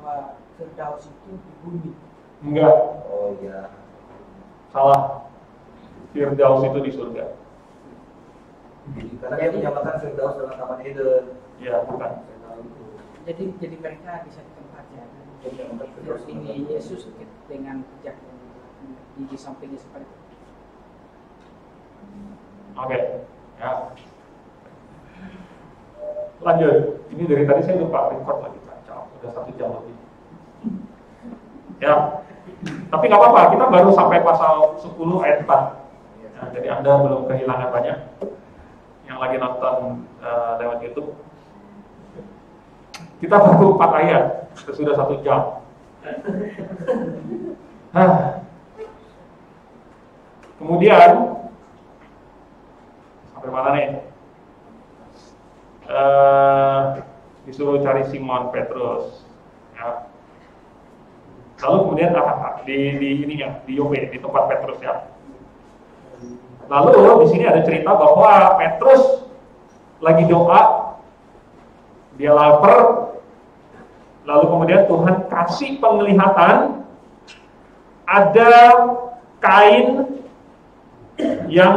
bahwa Firdaus itu di bumi. Enggak. Oh iya. Salah. Firdaus itu di surga. Karena dia menyamakan Firdaus dengan Taman Eden. Ya, bukan. Jadi mereka di satu tempat ya. Terus ini Yesus dengan pejak di sampingnya seperti itu. Oke. Ya. Lanjut. Ini dari tadi saya lupa record lagi, kacau. Udah 1 jam lebih. Ya. Tapi nggak apa-apa. Kita baru sampai pasal 10 ayat 4. Nah, jadi Anda belum kehilangan banyak. Yang lagi nonton lewat YouTube. Kita baru 4 ayat. Sudah 1 jam. Kemudian sampai mana nih? Disuruh cari Simon Petrus. Ya. Lalu kemudian di Yope, di tempat Petrus ya. Lalu di sini ada cerita bahwa Petrus lagi doa, dia lapar, lalu kemudian Tuhan kasih penglihatan, ada kain yang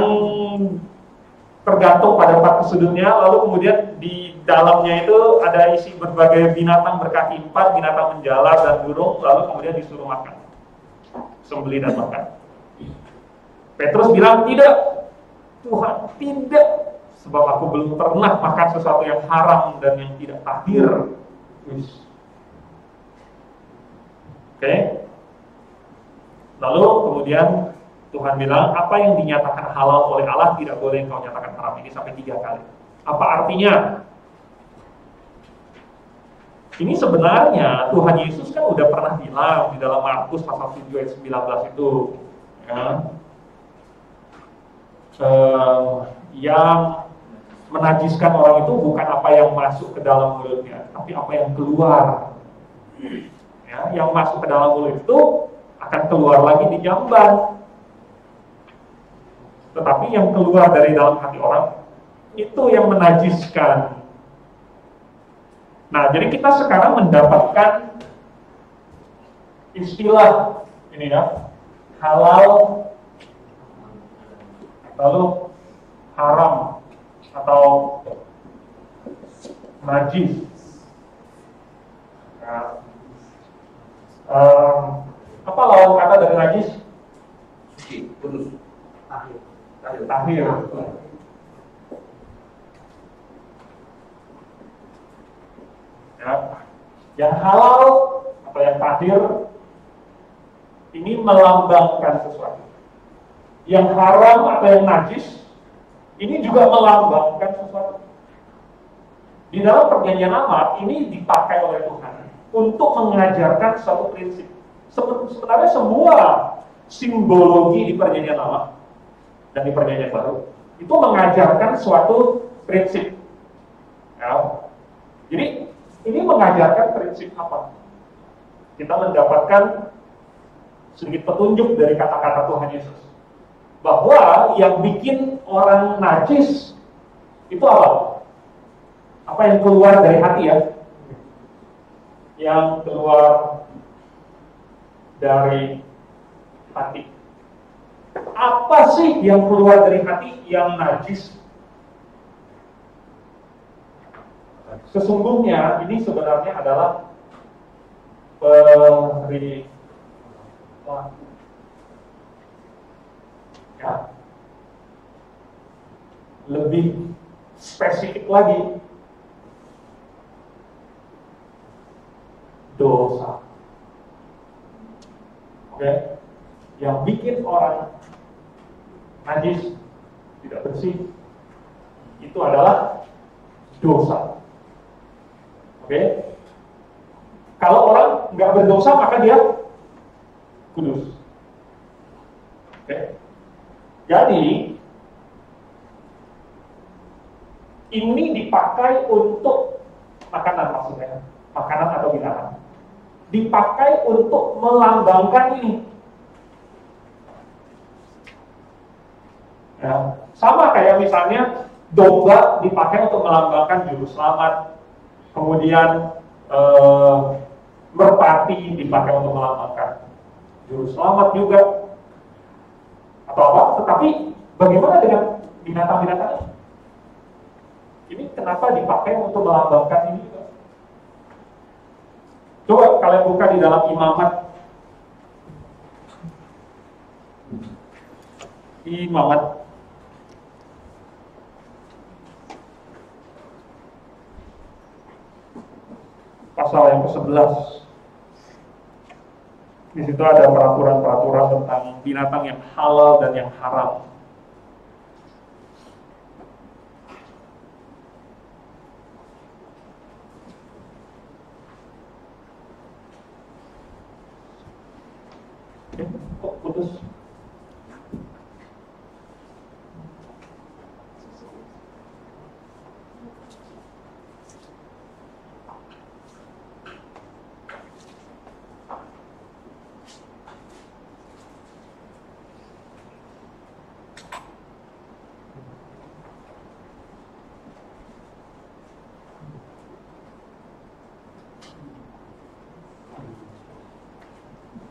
tergantung pada 4 sudutnya, lalu kemudian di dalamnya itu ada isi berbagai binatang berkaki 4, binatang menjalar dan burung, lalu kemudian disuruh makan, sembelih dan makan. Petrus bilang, tidak, Tuhan, tidak, sebab aku belum pernah makan sesuatu yang haram dan yang tidak tahir. Oke. Lalu kemudian Tuhan bilang, apa yang dinyatakan halal oleh Allah tidak boleh engkau nyatakan haram. Ini sampai 3 kali. Apa artinya? Ini sebenarnya Tuhan Yesus kan udah pernah bilang di dalam Markus pasal 7 ayat 19 itu, ya, yang menajiskan orang itu bukan apa yang masuk ke dalam mulutnya, tapi apa yang keluar. Ya, yang masuk ke dalam mulut itu akan keluar lagi di jamban. Tetapi yang keluar dari dalam hati orang itu yang menajiskan. Nah, jadi kita sekarang mendapatkan istilah ini ya, halal lalu haram atau najis. Nah, apa lawan kata dari najis? Suci, kudus, tahir. Ya, yang halal atau yang tahir ini melambangkan sesuatu. Yang haram atau yang najis ini juga melambangkan sesuatu. Di dalam perjanjian lama ini dipakai oleh Tuhan untuk mengajarkan suatu prinsip. Sebenarnya semua simbologi di perjanjian lama dan di perjanjian baru itu mengajarkan suatu prinsip. Ya. Jadi ini mengajarkan prinsip apa? Kita mendapatkan sedikit petunjuk dari kata-kata Tuhan Yesus. Bahwa yang bikin orang najis itu apa? Apa yang keluar dari hati ya? Yang keluar dari hati. Apa sih yang keluar dari hati yang najis? Sesungguhnya ini sebenarnya adalah ya, lebih spesifik lagi, dosa. Oke, yang bikin orang najis, tidak bersih, itu adalah dosa. Oke, kalau orang nggak berdosa maka dia kudus. Oke. Jadi ini dipakai untuk makanan, maksudnya makanan atau binatang. Dipakai untuk melambangkan ini. Ya, sama kayak misalnya domba dipakai untuk melambangkan juru selamat. Kemudian merpati memberkati, dipakai untuk melambangkan juru selamat juga, atau apa. Tetapi bagaimana dengan binatang-binatang? Ini kenapa dipakai untuk melambangkan ini juga? Coba kalian buka di dalam Imamat. Imamat pasal yang ke-11. Di situ ada peraturan-peraturan tentang binatang yang halal dan yang haram. Kok putus?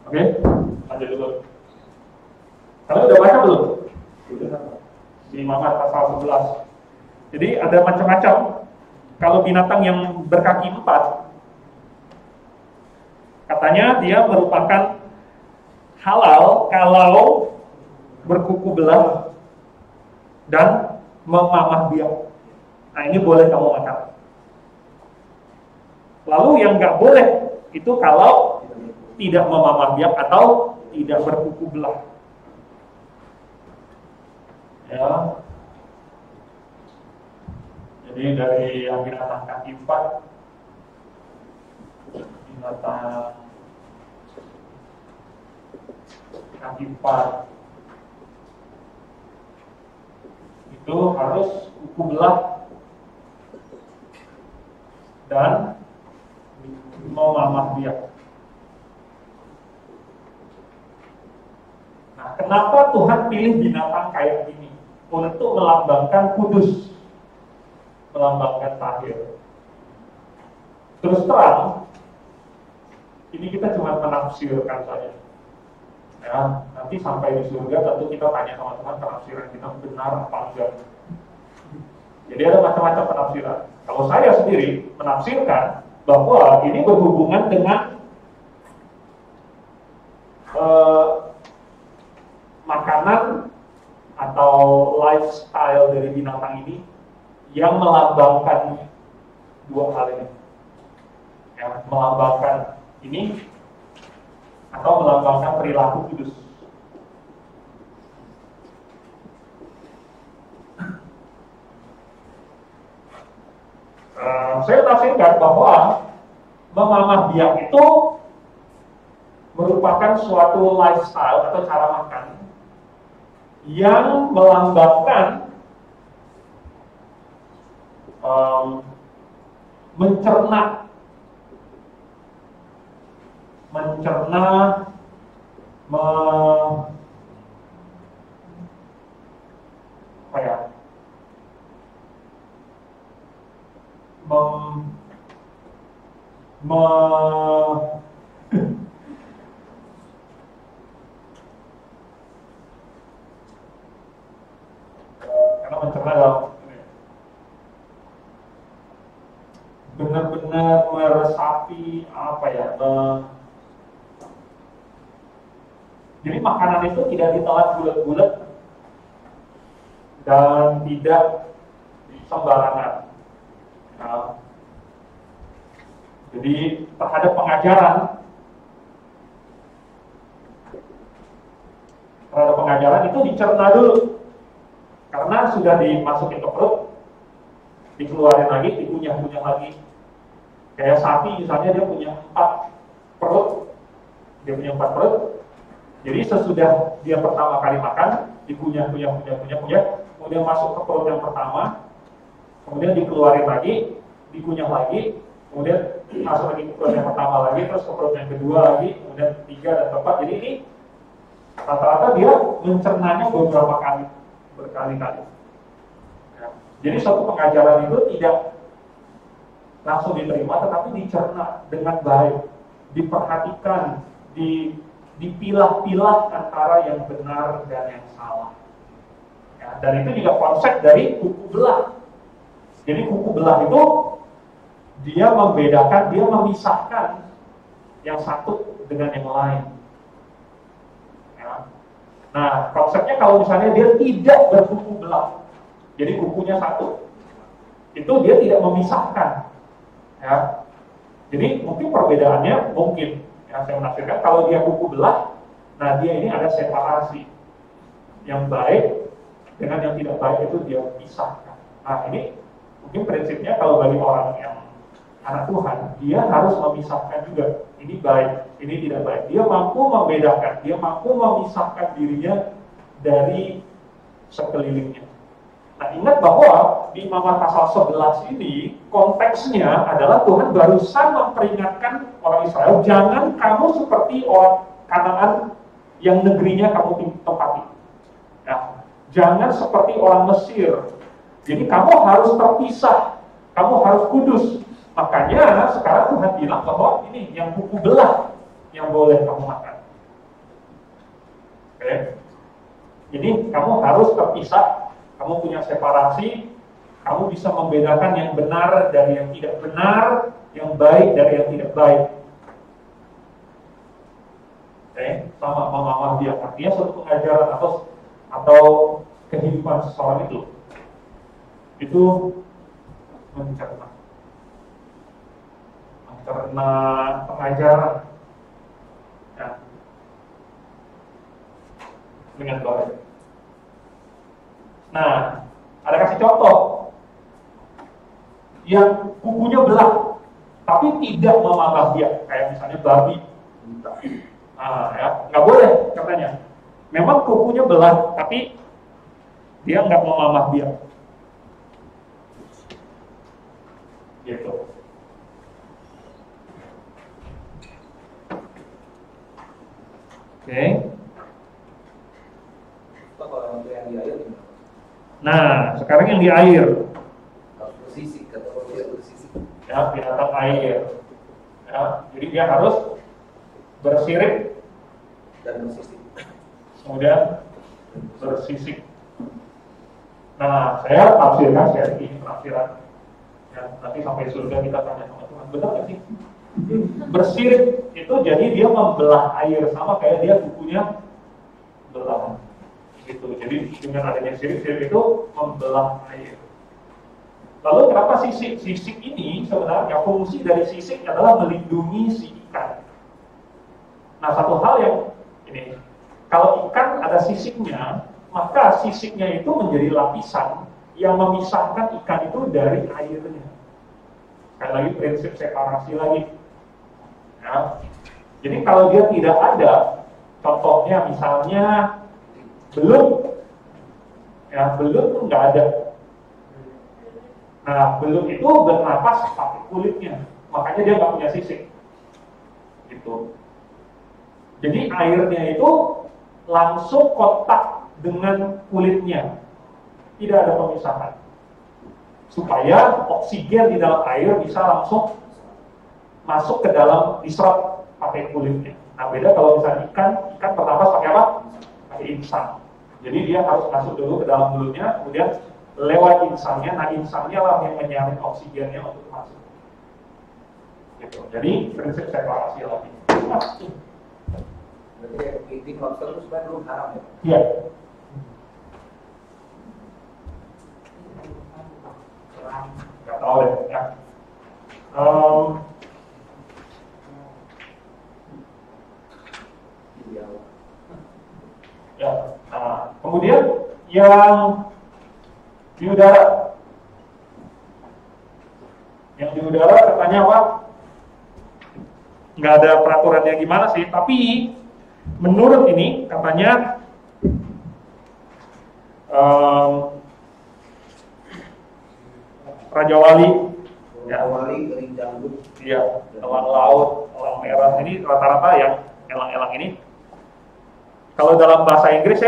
Oke, lanjut dulu. Kalian udah baca belum? Di Imamat pasal 11. Jadi ada macam-macam. Kalau binatang yang berkaki 4, katanya dia merupakan halal kalau berkuku belah dan memamah biak. Nah, ini boleh kamu makan. Lalu yang nggak boleh itu kalau tidak memamah biak atau tidak berkuku belah. Ya. Jadi dari yang binatang kaki 4, binatang kaki 4 itu harus kuku belah dan memamah biak. Nah, kenapa Tuhan pilih binatang kayak gini? Untuk melambangkan kudus, melambangkan tahir. Terus terang, ini kita cuma menafsirkan saja. Ya, nanti sampai di surga tentu kita tanya sama Tuhan penafsiran kita benar apa enggak. Jadi ada macam-macam penafsiran. Kalau saya sendiri menafsirkan bahwa ini berhubungan dengan makanan atau lifestyle dari binatang ini yang melambangkan dua hal ini, ya, melambangkan ini atau melambangkan perilaku kudus. Saya tafsirkan bahwa memamah biak itu merupakan suatu lifestyle atau cara makan yang melambangkan mencerna apa ya, karena mencerna dalam benar-benar meresapi apa ya, jadi makanan itu tidak ditelan bulat-bulat dan tidak sembarangan. Nah, jadi terhadap pengajaran itu dicerna dulu, karena sudah dimasukin ke perut, dikeluarin lagi, dikunyah-kunyah lagi. Kayak sapi misalnya dia punya 4 perut, jadi sesudah dia pertama kali makan, dikunyah-kunyah, kemudian masuk ke perut yang pertama, kemudian dikeluarin lagi, dikunyah lagi, kemudian masuk lagi ke perut yang pertama lagi, terus ke perut yang kedua lagi, kemudian 3 dan 4. Jadi ini rata-rata dia mencernanya beberapa kali, berkali-kali. Jadi suatu pengajaran itu tidak langsung diterima, tetapi dicerna dengan baik, diperhatikan, dipilah-pilah antara yang benar dan yang salah. Ya, dan itu juga konsep dari kuku belah. Jadi kuku belah itu dia membedakan, dia memisahkan yang satu dengan yang lain. Ya. Nah, konsepnya kalau misalnya dia tidak berkuku belah, jadi kukunya satu, itu dia tidak memisahkan. Ya. Jadi mungkin perbedaannya mungkin, ya, saya menafsirkan kalau dia kuku belah, nah dia ini ada separasi. Yang baik dengan yang tidak baik itu dia pisahkan. Nah ini mungkin prinsipnya kalau bagi orang yang anak Tuhan, dia harus memisahkan juga. Ini baik, ini tidak baik. Dia mampu membedakan, dia mampu memisahkan dirinya dari sekelilingnya. Nah ingat bahwa di Imamat pasal 11 ini konteksnya adalah Tuhan barusan memperingatkan orang Israel, jangan kamu seperti orang Kanaan yang negerinya kamu tempati. Ya, jangan seperti orang Mesir. Jadi kamu harus terpisah, kamu harus kudus. Makanya sekarang Tuhan bilang bahwa ini yang kuku belah yang boleh kamu makan. Oke. Jadi kamu harus terpisah, kamu punya separasi, kamu bisa membedakan yang benar dari yang tidak benar, yang baik dari yang tidak baik. Oke, sama Mama dia artinya suatu pengajaran atau kehidupan seseorang itu mencerna pengajaran ya, dengan baik. Nah, ada kasih contoh yang kukunya belah, tapi tidak memamah dia, kayak misalnya babi. Nah, ya, nggak boleh katanya. Memang kukunya belah, tapi dia nggak memamah dia. Gitu. Oke. Kalau yang di air gimana? Nah, sekarang yang di air. Harus bersisik atau tidak bersisik? Ya, binatang air. Ya, jadi dia harus bersirip Dan bersisik. kemudian bersisik. Nah, saya tafsirkan sekali ini penafsiran. Ya, nanti sampai surga kita tanya sama Tuhan, benar nggak sih? Bersirip itu jadi dia membelah air, sama kayak dia kukunya belah. Gitu. Jadi dengan adanya sirip itu membelah air. Lalu kenapa sisik? Sisik ini sebenarnya fungsi dari sisik adalah melindungi si ikan. Nah, satu hal yang ini, kalau ikan ada sisiknya, maka sisiknya itu menjadi lapisan yang memisahkan ikan itu dari airnya. Sekali lagi prinsip separasi lagi. Ya. Jadi kalau dia tidak ada, contohnya misalnya belut, ya belut pun nggak ada. Nah, belut itu bernapas pakai kulitnya, makanya dia nggak punya sisik. Gitu. Jadi airnya itu langsung kontak dengan kulitnya, tidak ada pemisahan, supaya oksigen di dalam air bisa langsung masuk ke dalam, diserap pakai kulitnya. Nah, beda kalau misalnya ikan bernapas pakai apa? Pakai insang. Jadi dia harus masuk dulu ke dalam mulutnya, kemudian lewat insangnya. Nah, insangnya lah yang menyaring oksigennya untuk masuk. Gitu. Jadi prinsip separasi lagi. Berarti di lobster itu sebenarnya belum haram ya? Iya. Nggak tahu deh. Ya. Ya. Nah, kemudian yang di udara. Yang di udara katanya apa? Nggak ada peraturannya gimana sih, tapi menurut ini katanya Raja Wali, ya, Wali, kering janggut, iya, elang laut, elang merah, ini rata-rata yang elang-elang ini. Kalau dalam bahasa Inggris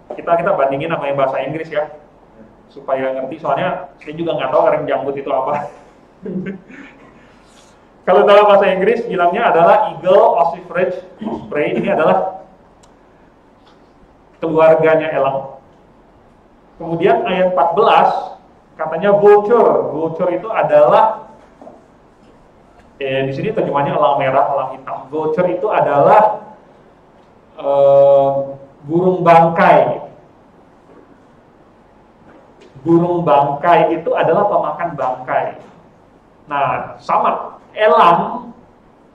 kita bandingin sama yang bahasa Inggris ya, supaya ngerti. Soalnya saya juga nggak tahu kering janggut itu apa. Kalau dalam bahasa Inggris bilangnya adalah eagle ossiferous prey. Ini adalah keluarganya elang. Kemudian ayat 14 katanya vulture. Vulture itu adalah di sini terjemahnya elang merah, elang hitam. Vulture itu adalah burung bangkai. Burung bangkai itu adalah pemakan bangkai. Nah, sama elang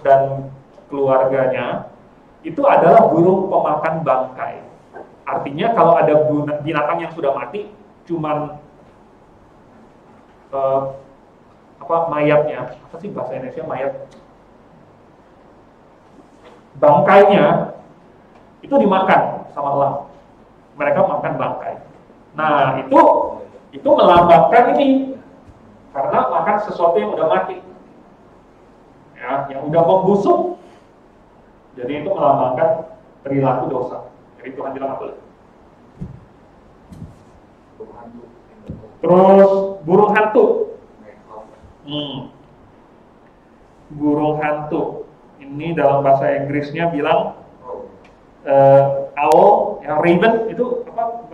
dan keluarganya itu adalah burung pemakan bangkai. Artinya kalau ada binatang yang sudah mati, cuman mayatnya, apa sih bahasa Indonesia mayat? Bangkainya itu dimakan sama elang. Mereka makan bangkai. Nah, itu melambangkan ini karena makan sesuatu yang udah mati, ya, yang udah membusuk. Jadi itu melambangkan perilaku dosa. Jadi Tuhan bilang apa? Terus burung hantu. Burung hantu. Ini dalam bahasa Inggrisnya bilang owl, ya, raven itu apa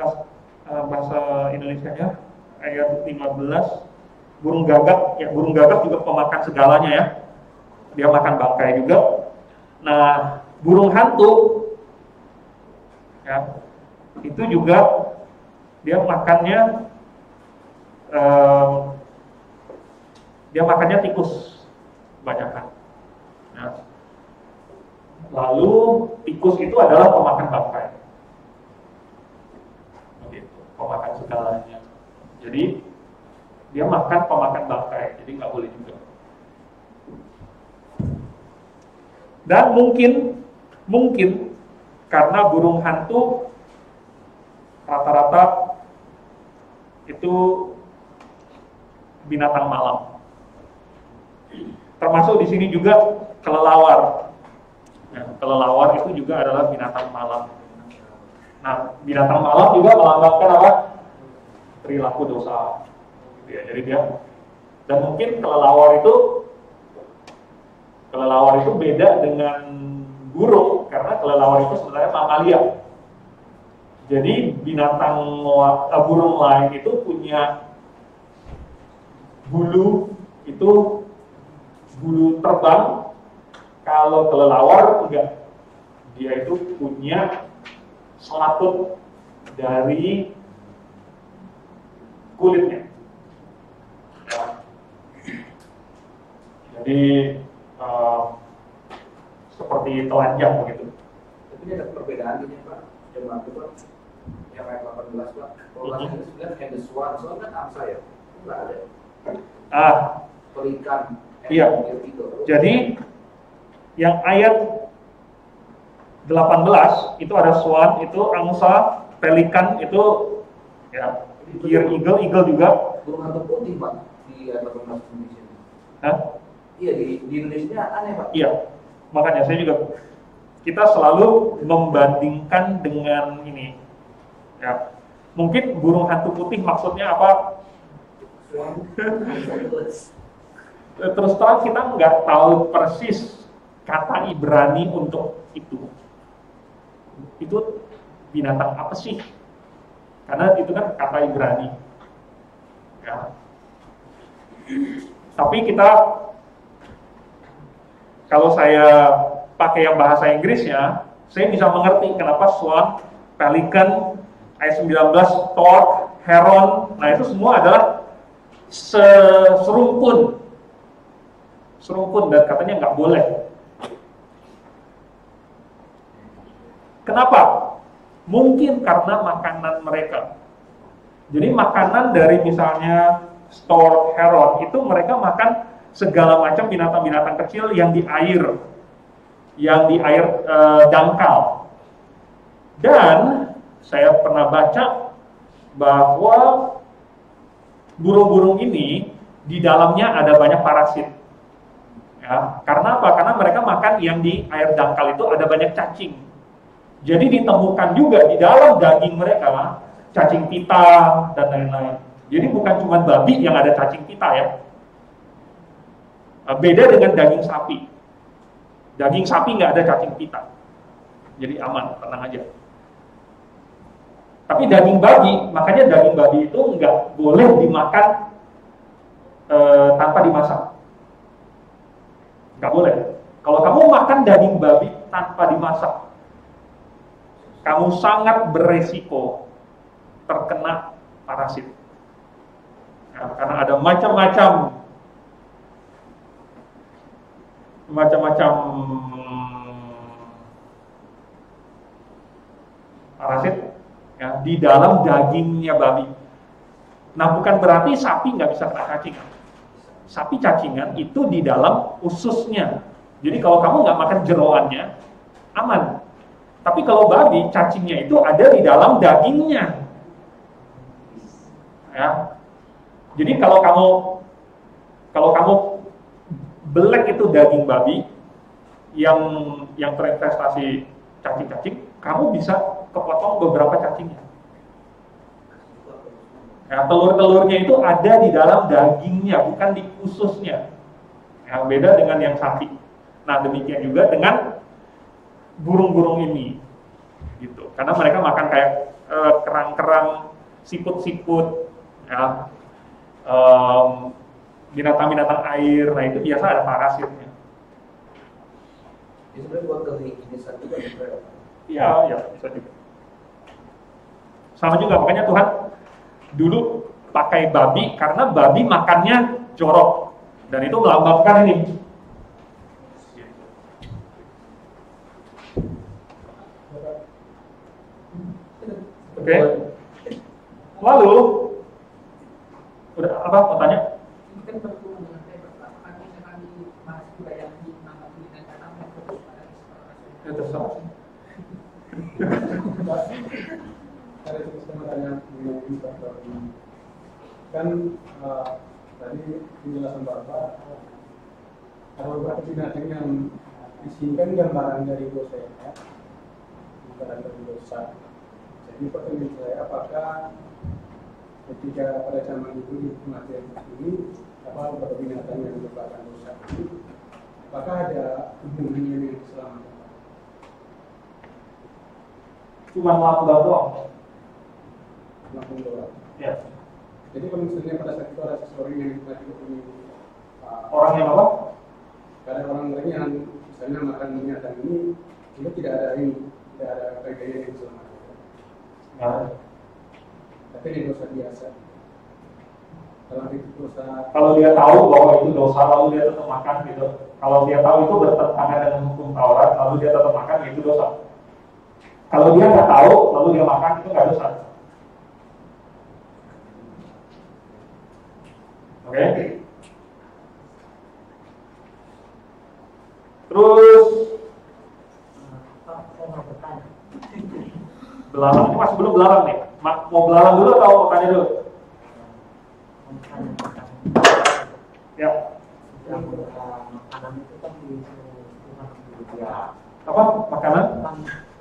bahasa Indonesianya? Ayat 15, burung gagak, ya burung gagak juga pemakan segalanya ya. Dia makan bangkai juga. Nah, burung hantu ya, itu juga dia makannya tikus kebanyakan. Nah, lalu tikus itu adalah pemakan bangkai. Begitu, pemakan segalanya. Jadi dia makan pemakan bangkai, jadi nggak boleh juga. Dan mungkin karena burung hantu rata-rata itu binatang malam. Termasuk di sini juga kelelawar. Ya, kelelawar itu juga adalah binatang malam. Nah, binatang malam juga melambangkan apa? Perilaku dosa. Ya, jadi dia, dan mungkin kelelawar itu beda dengan burung karena kelelawar itu sebenarnya mamalia. Jadi burung lain itu punya bulu terbang. Kalau kelelawar enggak, dia itu punya selaput dari kulitnya. Ya. Jadi seperti telanjang begitu. Tapi ini ada perbedaan ini Pak. Jemaat itu Pak, yang ayat 18 Pak. Kalau bahasa Inggris bilang and the swan kan angsa ya? Enggak ada. Pelikan. Iya. Jadi yang ayat 18 itu ada swan, itu angsa, pelikan itu ya, eagle juga. Burung hantu putih Pak di ayat 18 Indonesia. Hah? Iya di Indonesia aneh Pak. Iya. Makanya kita selalu membandingkan dengan ini. Ya. Mungkin burung hantu putih maksudnya apa? Terus terang kita nggak tahu persis kata Ibrani untuk itu. Itu binatang apa sih? Karena itu kan kata Ibrani. Ya. Tapi kalau saya pakai yang bahasa Inggrisnya, saya bisa mengerti kenapa swan, pelikan, ayat 19, stork, heron, nah itu semua adalah serumpun dan katanya nggak boleh. Kenapa? Mungkin karena makanan mereka. Jadi makanan dari misalnya stork, heron itu mereka makan segala macam binatang-binatang kecil yang di air dangkal. Dan saya pernah baca bahwa burung-burung ini di dalamnya ada banyak parasit. Ya, karena apa? Karena mereka makan yang di air dangkal itu ada banyak cacing. Jadi ditemukan juga di dalam daging mereka cacing pita dan lain-lain. Jadi bukan cuma babi yang ada cacing pita ya. Beda dengan daging sapi. Daging sapi nggak ada cacing pita, jadi aman, tenang aja. Tapi daging babi, makanya daging babi itu nggak boleh dimakan tanpa dimasak. Nggak boleh. Kalau kamu makan daging babi tanpa dimasak, kamu sangat beresiko terkena parasit. Ya, karena ada macam-macam parasit ya, di dalam dagingnya babi. Nah, bukan berarti sapi nggak bisa kena cacingan. Sapi cacingan itu di dalam ususnya. Jadi kalau kamu nggak makan jeroannya, aman. Tapi kalau babi, cacingnya itu ada di dalam dagingnya. Ya. Jadi kalau kamu belek itu daging babi yang terinvestasi cacing-cacing, kamu bisa kepotong beberapa cacingnya. Ya, telur-telurnya itu ada di dalam dagingnya, bukan di ususnya. Ya, beda dengan yang sapi. Nah, demikian juga dengan burung-burung ini, gitu. Karena mereka makan kayak kerang-kerang, siput-siput, ya, binatang-binatang air. Nah, itu biasa ada parasitnya. Itu sebenarnya buat kehigienisan juga bisa. Iya, ya bisa juga. Sama juga, makanya Tuhan dulu pakai babi karena babi makannya jorok dan itu melambangkan ini. Oke. Lalu udah apa mau tanya? Ini kan berhubungan dengan tema kami bahas budaya di nama dengan kata fokus pada eksplorasi. Ya terserah. Ada sistem tanya mengenai indikator ini. Kan tadi penjelasan Bapak ada beberapa binatang yang disingkan gambaran dari dosa ya, gambaran dari dosa. Jadi pertanyaan saya, apakah ketika pada zaman itu di kematian ini beberapa binatang yang merupakan dosa ini, apakah ada hubungannya dengan keselamatan? Cuma lambang doang. Langsung doang. Ya. Jadi kalau misalnya pada saat itu ada seseorang yang mati ini Orang yang apa? ada orang lain yang misalnya makan binatang ini, itu tidak ada kegayaan yang selamat. Ya. Tapi ini dosa biasa. Dalam itu dosa. Kalau dia tahu bahwa itu dosa, lalu dia tetap makan gitu. Kalau dia tahu itu bertentangan dengan hukum Taurat, lalu dia tetap makan, itu dosa. Kalau dia nggak tahu, lalu dia makan, itu nggak dosa. Oke? Terus Saya mau bertanya. belalang, ini masih belum belalang nih. Mau belalang dulu atau mau tanya dulu? Ya. Yang makanan itu kan disuruh Tuhan ya. Apa makanan?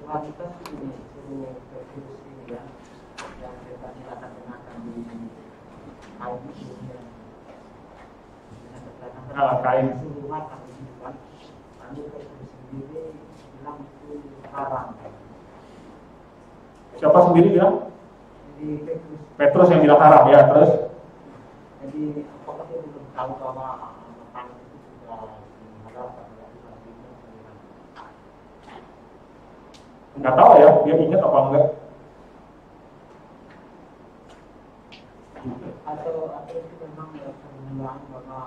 Tuhan itu suruh virus ini ya, yang kita silakan gunakan di kain itu ya. Kain. Suruh makan itu kan. Lalu virus sendiri bilang itu haram. Siapa sendiri bilang? Jadi Petrus yang bilang haram ya, terus? Jadi apakah dia belum tahu bahwa makanan itu sudah diharam atau tidak? Nggak tahu ya, dia ingat apa enggak? Atau itu memang pengenalan bahwa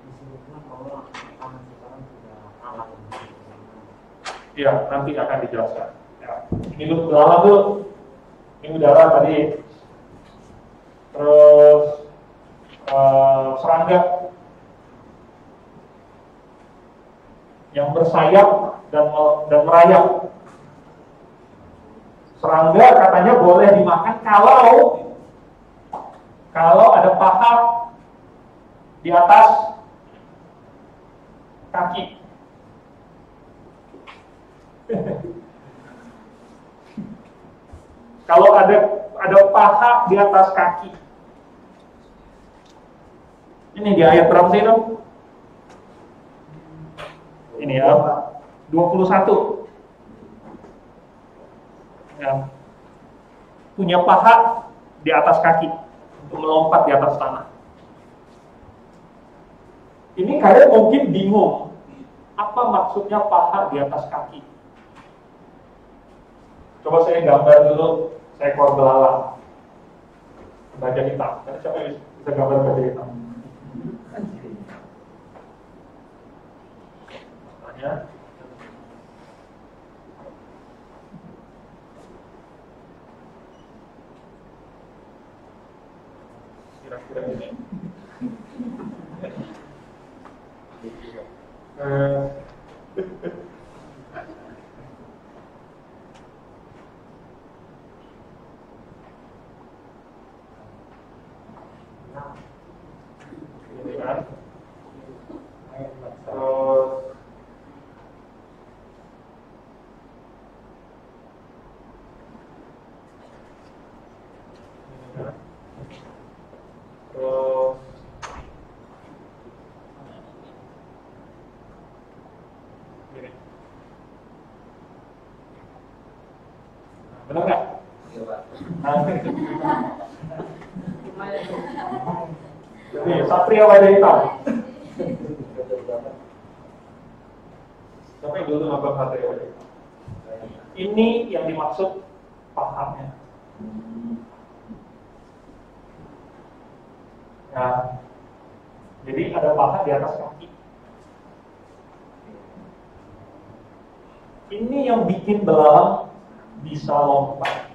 disebutkan bahwa makanan sekarang sudah halal. Iya, nanti akan dijelaskan. Ya. Ini dulu belalang dulu. Ini udara tadi. Terus serangga yang bersayap dan merayap. Serangga katanya boleh dimakan kalau ada paha di atas kaki. Kalau ada paha di atas kaki. Ini di ayat berapa sih itu? ini ya, 21. Ya. Punya paha di atas kaki untuk melompat di atas tanah. Ini kalian mungkin bingung, apa maksudnya paha di atas kaki? Coba saya gambar dulu seekor belalang, baja hitam. Siapa yang bisa gambar baja hitam? Tanya. Kira-kira ini. Ini kan. Terus gini. Benar nggak? Iya, Pak. Nih, Satria wajah hitam. Siapa yang dulu nonton Satria wajah hitam? Ini yang dimaksud pahanya. Nah, jadi ada paha di atas kaki. Ini yang bikin belalang bisa lompat.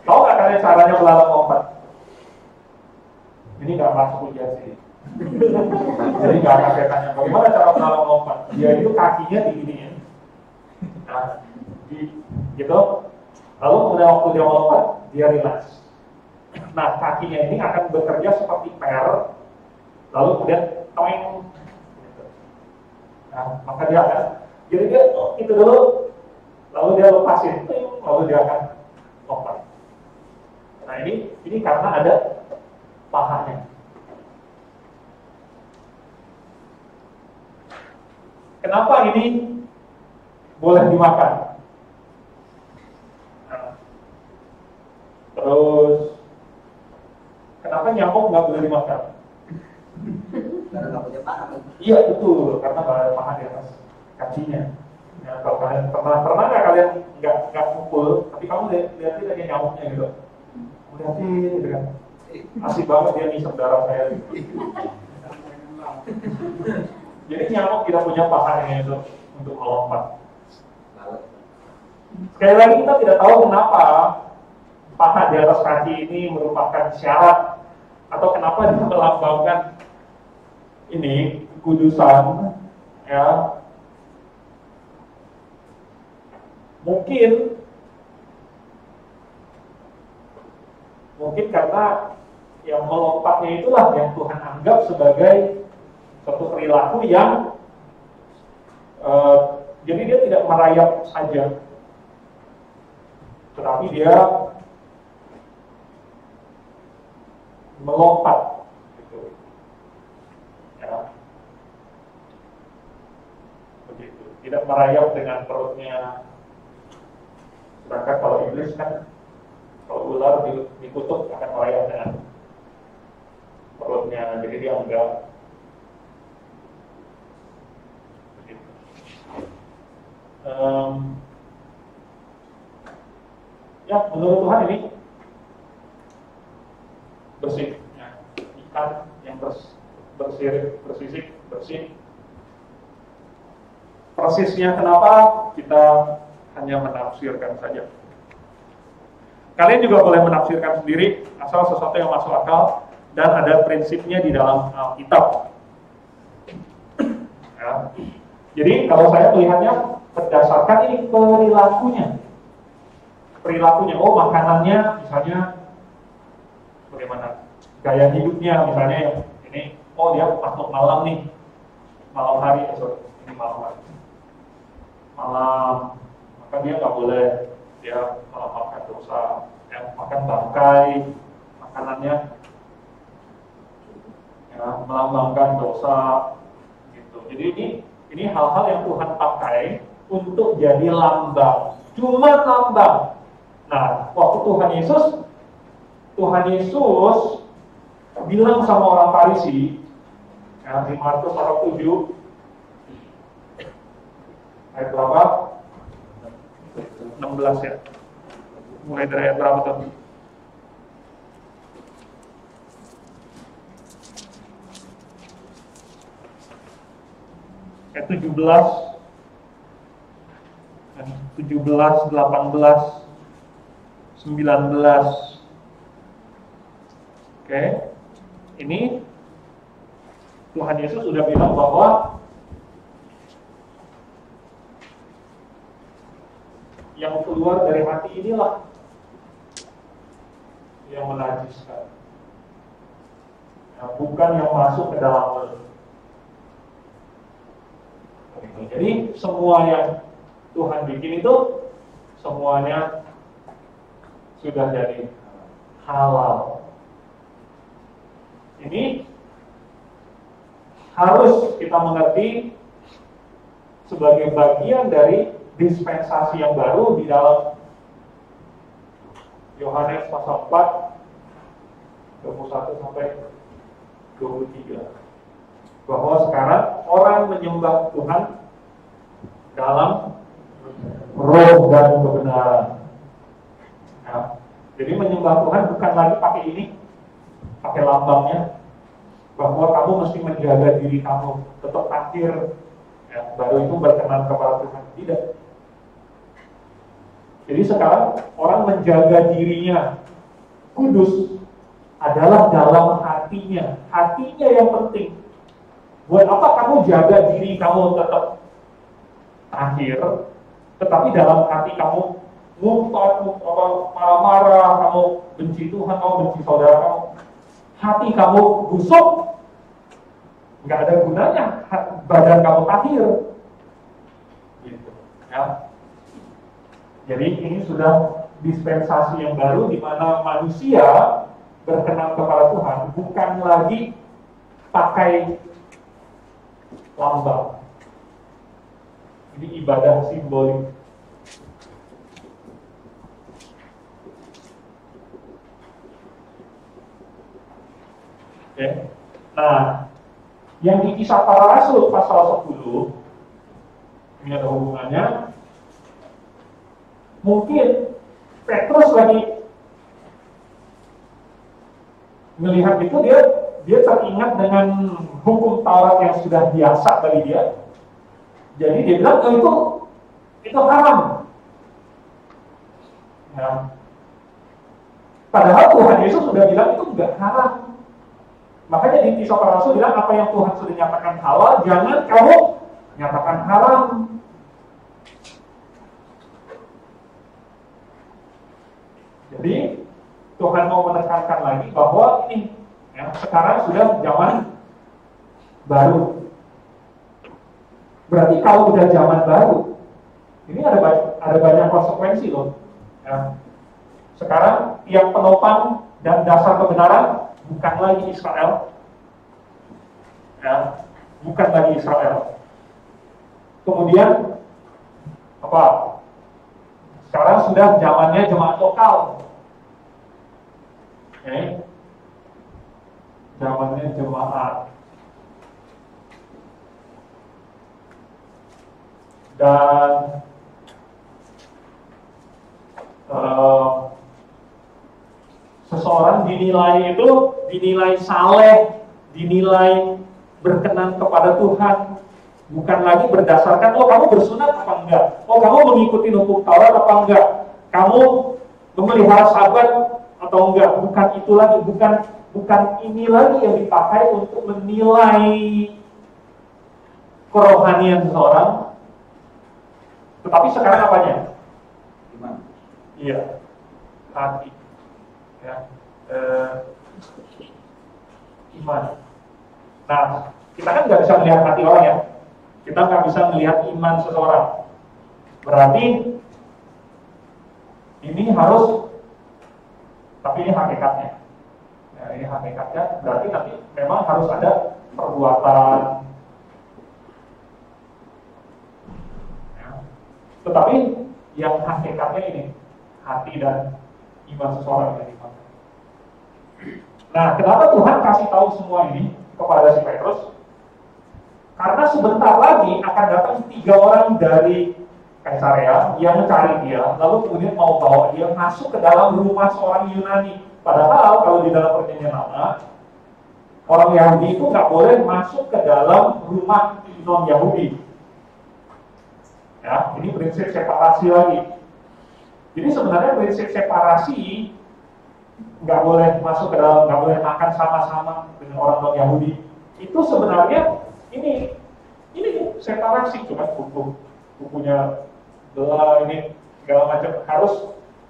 Tahu nggak kalian caranya belalang lompat? Ini nggak masuk ujian sih. Jadi nggak akan saya tanya bagaimana cara belalang lompat. Dia itu kakinya diginiin. Nah, gitu. Lalu kemudian waktu dia melompat, dia relax. Nah, kakinya ini akan bekerja seperti per, lalu kemudian toing. Gitu. Nah, maka dia akan, jadi dia itu dulu, lalu dia lepasin, lalu dia akan lompat. Nah, ini karena ada pahanya. Kenapa ini boleh dimakan? Nah, terus kenapa nyamuk nggak boleh dimakan? Karena nggak punya paha. Iya betul, karena nggak ada paha di atas kakinya. Ya, kalau kalian pernah nggak kalian nggak pukul, tapi kamu lihat aja nyamuknya gitu. Lihatin gitu kan. Asik banget dia ngisep darah saya. Jadi nyamuk tidak punya pahanya itu untuk melompat. Sekali lagi kita tidak tahu kenapa paha di atas kaki ini merupakan syarat atau kenapa dia melambangkan ini kekudusan, ya. Mungkin karena yang melompatnya itulah yang Tuhan anggap sebagai suatu perilaku yang jadi dia tidak merayap saja, tetapi dia melompat, gitu. Ya. Begitu. Tidak merayap dengan perutnya. Sedangkan kalau iblis kan, kalau ular dikutuk akan merayap dengan perutnya, jadi dia enggak. Begitu. Ya, menurut Tuhan ini bersih, ya. Ikan yang bersisik, bersih. Persisnya kenapa kita hanya menafsirkan saja. Kalian juga boleh menafsirkan sendiri asal sesuatu yang masuk akal dan ada prinsipnya di dalam Alkitab. Ya. Jadi kalau saya melihatnya berdasarkan ini perilakunya. Oh, makanannya misalnya bagaimana, gaya hidupnya misalnya yang ini, oh dia masuk malam nih, malam hari, ini malam hari, malam, maka dia nggak boleh dia malam makan dosa, ya, makan bangkai, makanannya ya melambangkan dosa, gitu. Jadi ini hal-hal yang Tuhan pakai untuk jadi lambang, cuma lambang. Nah, waktu Tuhan Yesus bilang sama orang Farisi, di Markus pasal 7 ayat berapa? 16 ya. Mulai dari ayat berapa tuh? Ayat 17, 18, 19. Oke. Ini Tuhan Yesus sudah bilang bahwa yang keluar dari hati inilah yang menajiskan, bukan yang masuk ke dalam mulut. Jadi semua yang Tuhan bikin itu semuanya sudah jadi halal. Ini harus kita mengerti sebagai bagian dari dispensasi yang baru di dalam Yohanes pasal 4 21 sampai 23, bahwa sekarang orang menyembah Tuhan dalam roh dan kebenaran. Nah, jadi menyembah Tuhan bukan lagi pakai ini, pakai lambangnya, bahwa kamu mesti menjaga diri kamu tetap akhir, baru itu berkenan kepada Tuhan. Tidak. Jadi sekarang orang menjaga dirinya kudus adalah dalam hatinya. Hatinya yang penting. Buat apa kamu jaga diri kamu tetap akhir, tetapi dalam hati kamu ngumpet, marah-marah, kamu benci Tuhan, kamu benci saudara kamu, hati kamu busuk, nggak ada gunanya badan kamu akhir. Gitu, ya. Jadi ini sudah dispensasi yang baru di mana manusia berkenan kepada Tuhan bukan lagi pakai lambang. Ini ibadah simbolik. Oke. Nah, yang di Kisah Para Rasul pasal 10 ini ada hubungannya. Mungkin Petrus lagi melihat itu, dia teringat dengan hukum Taurat yang sudah biasa bagi dia. Jadi dia bilang, itu haram. Ya. Padahal Tuhan Yesus sudah bilang itu enggak haram. Makanya di Kisah Para Rasul bilang, apa yang Tuhan sudah nyatakan halal, jangan kamu nyatakan haram. Jadi Tuhan mau menekankan lagi bahwa ini sekarang sudah zaman baru. Berarti kalau sudah zaman baru, ini ada banyak konsekuensi loh. Ya. Sekarang yang penopang dan dasar kebenaran bukan lagi Israel, ya, bukan lagi Israel. Kemudian apa? Sekarang sudah zamannya jemaat lokal. Oke. Zamannya jemaat. Dan seseorang dinilai saleh, dinilai berkenan kepada Tuhan, bukan lagi berdasarkan kamu bersunat apa enggak, kamu mengikuti hukum Taurat apa enggak, kamu memelihara Sabat atau enggak. Bukan itu lagi, bukan ini lagi yang dipakai untuk menilai kerohanian seseorang. Tetapi sekarang apanya? Iman. Iya, hati. Ya, iman. Nah, kita kan nggak bisa melihat hati orang ya. Kita nggak bisa melihat iman seseorang. Berarti ini harus, tapi ini hakikatnya. Ya, ini hakikatnya. Berarti nanti memang harus ada perbuatan Tetapi yang hakikatnya ini, hati dan iman seseorang yang dimakan. Nah, kenapa Tuhan kasih tahu semua ini kepada si Petrus? Karena sebentar lagi akan datang 3 orang dari Kaisarea yang mencari dia, lalu kemudian mau bawa dia masuk ke dalam rumah seorang Yunani. Padahal kalau di dalam Perjanjian Lama, orang Yahudi itu nggak boleh masuk ke dalam rumah non-Yahudi. Ya, ini prinsip separasi lagi. Jadi sebenarnya prinsip separasi nggak boleh masuk ke dalam, nggak boleh makan sama-sama dengan orang non-Yahudi. Itu sebenarnya ini separasi, cuma bukunya doa ini segala macam harus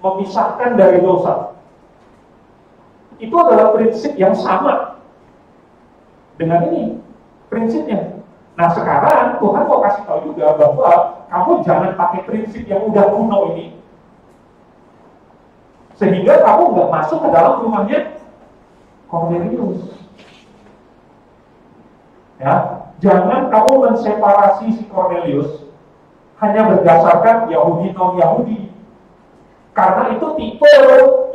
memisahkan dari dosa. Itu adalah prinsip yang sama dengan ini prinsipnya. Nah sekarang Tuhan mau kasih tahu juga bahwa kamu jangan pakai prinsip yang udah kuno ini, sehingga kamu nggak masuk ke dalam rumahnya Cornelius. Ya, jangan kamu menseparasi si Cornelius hanya berdasarkan Yahudi non-Yahudi, karena itu tipe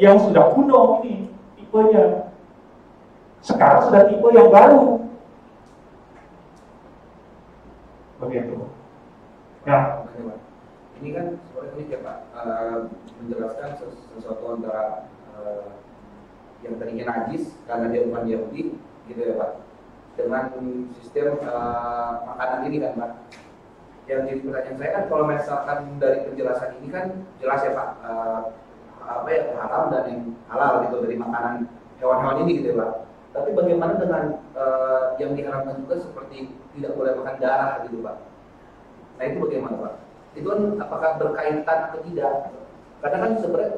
yang sudah kuno ini tipenya. Sekarang sudah tipe yang baru. Begitu. Nah, ini kan seperti ini Pak, menjelaskan sesuatu antara yang tadinya najis karena dia bukan Yahudi, gitu ya Pak, dengan sistem makanan ini kan Pak. Yang jadi pertanyaan saya kan, kalau misalkan dari penjelasan ini kan jelas ya Pak, apa ya, haram dan yang halal gitu dari makanan hewan-hewan ini gitu ya Pak. Tapi bagaimana dengan yang diharamkan juga seperti tidak boleh makan darah gitu Pak? Nah itu bagaimana Pak? Itu kan apakah berkaitan atau tidak? Karena kan sebenarnya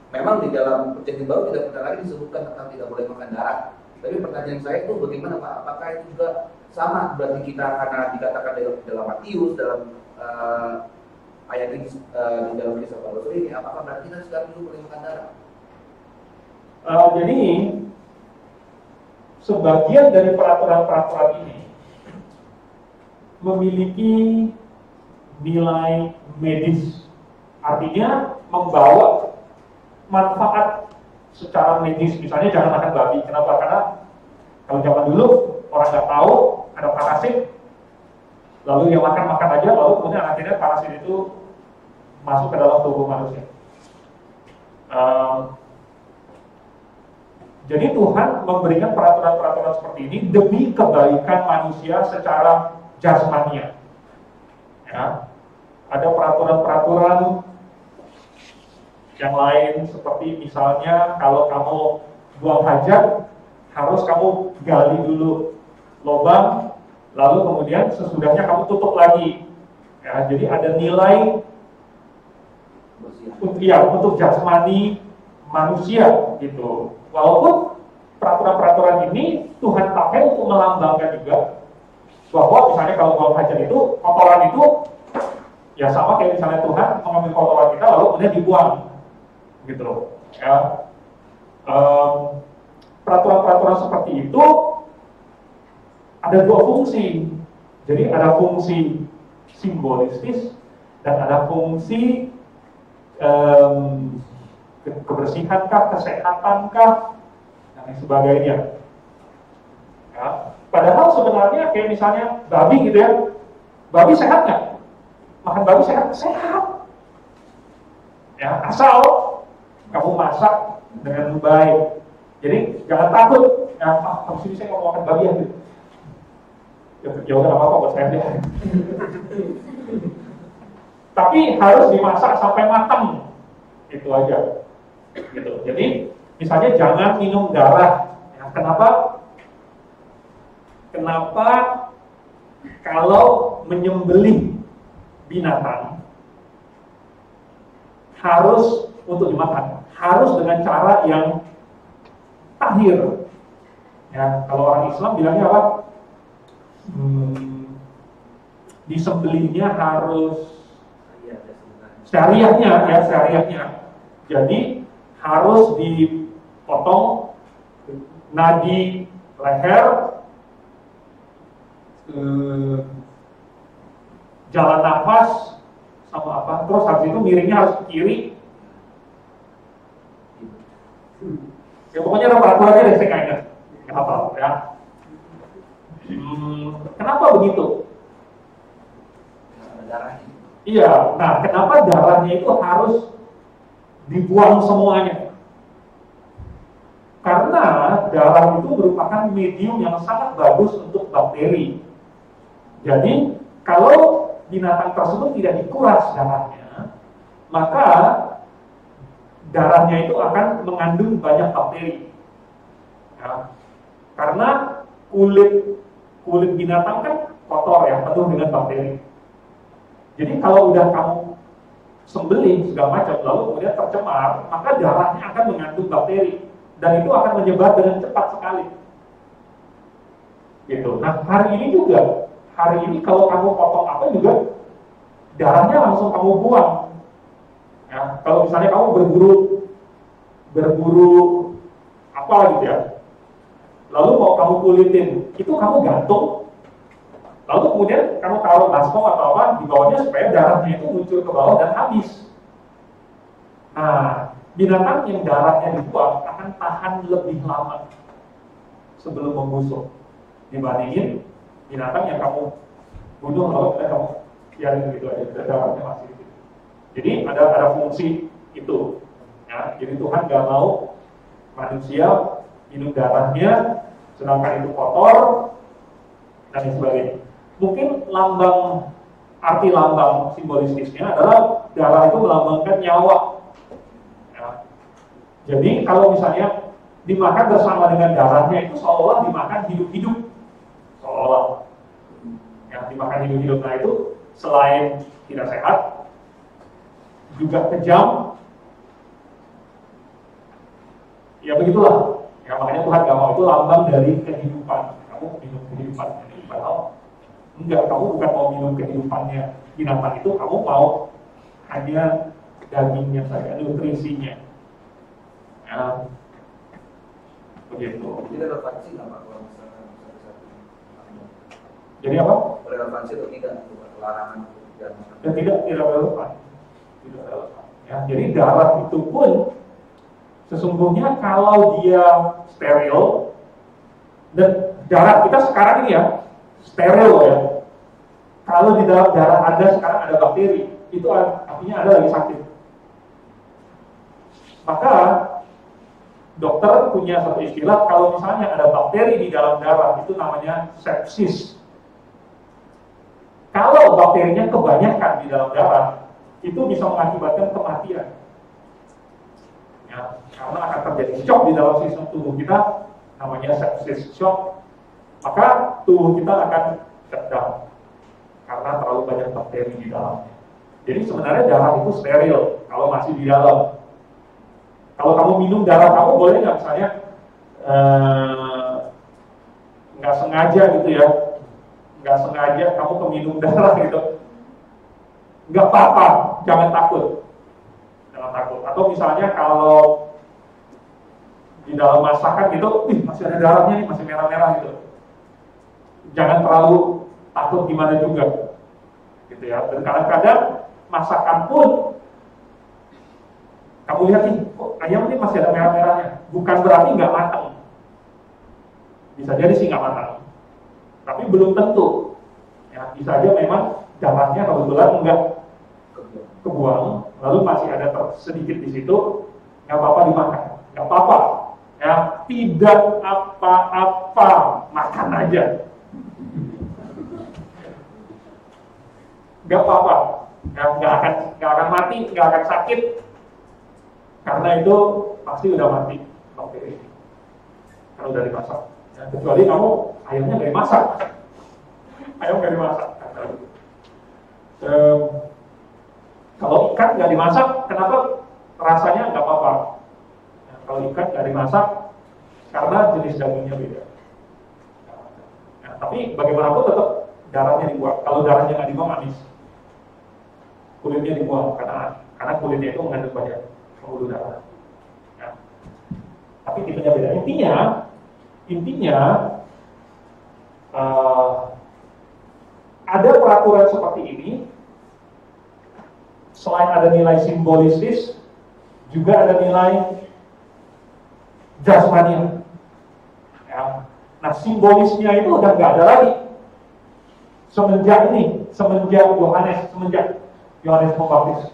memang di dalam Perjanjian Baru tidak pernah lagi disebutkan tentang tidak boleh makan darah. Tapi pertanyaan saya itu bagaimana Pak? Apakah itu juga sama berarti kita karena dikatakan dalam Matius, dalam ayat ini di dalam kisah Paulus ini, apakah berarti kita sekarang dulu boleh makan darah? Jadi sebagian dari peraturan-peraturan ini memiliki nilai medis, artinya membawa manfaat secara medis. Misalnya jangan makan babi. Kenapa? Karena kalau zaman dulu orang nggak tahu ada parasit, lalu yang makan aja, lalu kemudian akhirnya parasit itu masuk ke dalam tubuh manusia. Jadi Tuhan memberikan peraturan-peraturan seperti ini demi kebaikan manusia secara jasmania. Ya, ada peraturan-peraturan yang lain seperti misalnya kalau kamu buang hajat harus kamu gali dulu lubang, lalu kemudian sesudahnya kamu tutup lagi. Ya, jadi ada nilai untuk jasmani manusia gitu. Walaupun peraturan-peraturan ini Tuhan pakai untuk melambangkan juga bahwa misalnya kalau buang hajat itu, kotoran itu ya sama kayak misalnya Tuhan mengambil kotoran kita lalu kemudian dibuang gitu loh. Ya. Peraturan-peraturan seperti itu ada 2 fungsi. Jadi ada fungsi simbolistis dan ada fungsi kebersihankah, kesehatankah, dan lain sebagainya. Ya. Padahal sebenarnya kayak misalnya babi gitu ya, babi sehat nggak? Makan babi sehat? Sehat. Ya, asal kamu masak dengan baik. Jadi jangan takut. Ya, habis ini saya mau makan babi ya. Ya udah apa-apa buat saya deh. Tapi harus dimasak sampai matang. Itu aja. Gitu. Jadi misalnya jangan minum darah. Ya, kenapa kalau menyembelih binatang harus untuk dimakan, harus dengan cara yang tahir. Ya, kalau orang Islam bilangnya apa? Disembelihnya harus syariahnya. Jadi harus dipotong nadi leher, jalan nafas sama apa, terus habis itu miringnya harus ke kiri. Ya pokoknya ada peraturannya deh, saya nggak ingat. Nggak apa ya. Kenapa begitu? Darahnya. Iya, nah kenapa darahnya itu harus dibuang semuanya? Karena darah itu merupakan medium yang sangat bagus untuk bakteri. Jadi kalau binatang tersebut tidak dikuras darahnya, maka darahnya itu akan mengandung banyak bakteri. Ya. Karena kulit binatang kan kotor ya, penuh dengan bakteri. Jadi kalau udah kamu sembelih segala macam lalu kemudian tercemar, maka darahnya akan mengandung bakteri dan itu akan menyebar dengan cepat sekali. Gitu. Nah hari ini kalau kamu potong apa juga darahnya langsung kamu buang. Ya, kalau misalnya kamu berburu apa gitu ya, lalu mau kamu kulitin, itu kamu gantung, lalu kemudian kamu taruh baskom atau apa di bawahnya supaya darahnya itu muncul ke bawah dan habis. Nah, binatang yang darahnya dibuang akan tahan lebih lama sebelum membusuk dibandingin binatang yang kamu bunuh lalu kamu biarin gitu aja, darahnya masih gitu. Jadi ada fungsi itu. Ya, jadi Tuhan nggak mau manusia minum darahnya, sedangkan itu kotor dan sebagainya. Mungkin arti lambang simbolistisnya adalah darah itu melambangkan nyawa. Ya. Jadi kalau misalnya dimakan bersama dengan darahnya itu seolah dimakan hidup-hidup, seolah yang dimakan hidup-hidup. Nah itu selain tidak sehat, juga kejam. Ya begitulah. Ya makanya Tuhan gak mau, itu lambang dari kehidupan. Kamu minum kehidupan. Padahal enggak, kamu bukan mau minum kehidupannya binatang itu, kamu mau hanya dagingnya saja, nutrisinya. Ya. Begitu. Jadi relevansi nggak Pak kalau misalkan satu-satu? Jadi apa? Relevansi atau tidak larangan dan Ya, tidak relevan. Tidak relevan. Ya, jadi darah itu pun sesungguhnya kalau dia steril, dan darah kita sekarang ini ya steril ya. Kalau di dalam darah Anda sekarang ada bakteri, itu artinya Anda lagi sakit. Maka dokter punya satu istilah, kalau misalnya ada bakteri di dalam darah, itu namanya sepsis. Kalau bakterinya kebanyakan di dalam darah, itu bisa mengakibatkan kematian. Ya, karena akan terjadi shock di dalam sistem tubuh kita, namanya sepsis shock. Maka tubuh kita akan shutdown karena terlalu banyak bakteri di dalamnya. Jadi sebenarnya darah itu steril kalau masih di dalam. Kalau kamu minum darah kamu, boleh nggak misalnya nggak sengaja gitu ya, nggak sengaja kamu keminum darah gitu, nggak apa-apa, jangan takut. Atau misalnya kalau di dalam masakan gitu, masih ada darahnya nih, masih merah-merah gitu, jangan terlalu takut gimana juga, gitu ya. Dan kadang-kadang masakan pun kamu lihat nih, kok ayam ini masih ada merah-merahnya, bukan berarti nggak matang. Bisa jadi sih nggak matang, tapi belum tentu. Ya, bisa aja memang darahnya kebetulan nggak kebuang, lalu masih ada sedikit di situ, nggak apa-apa dimakan, nggak apa-apa, ya tidak apa-apa, makan aja, nggak apa-apa, ya, nggak akan mati, nggak akan sakit, karena itu pasti udah mati bakteri kalau udah dimasak. Ya, kecuali kamu ayamnya nggak dimasak, ayam nggak dimasak. Kalau ikan nggak dimasak, kenapa rasanya nggak apa-apa? Ya, kalau ikan nggak dimasak, karena jenis dagingnya beda. Ya, tapi bagaimanapun tetap darahnya dibuang. Kalau darahnya nggak dibuang, manis. Kulitnya dibuang karena kulitnya itu mengandung banyak pembuluh darah. Ya. Tapi tipenya beda. Intinya ada peraturan seperti ini selain ada nilai simbolistis, juga ada nilai jasmania. Ya. Nah, simbolisnya itu udah nggak ada lagi. Semenjak Yohanes Pembaptis,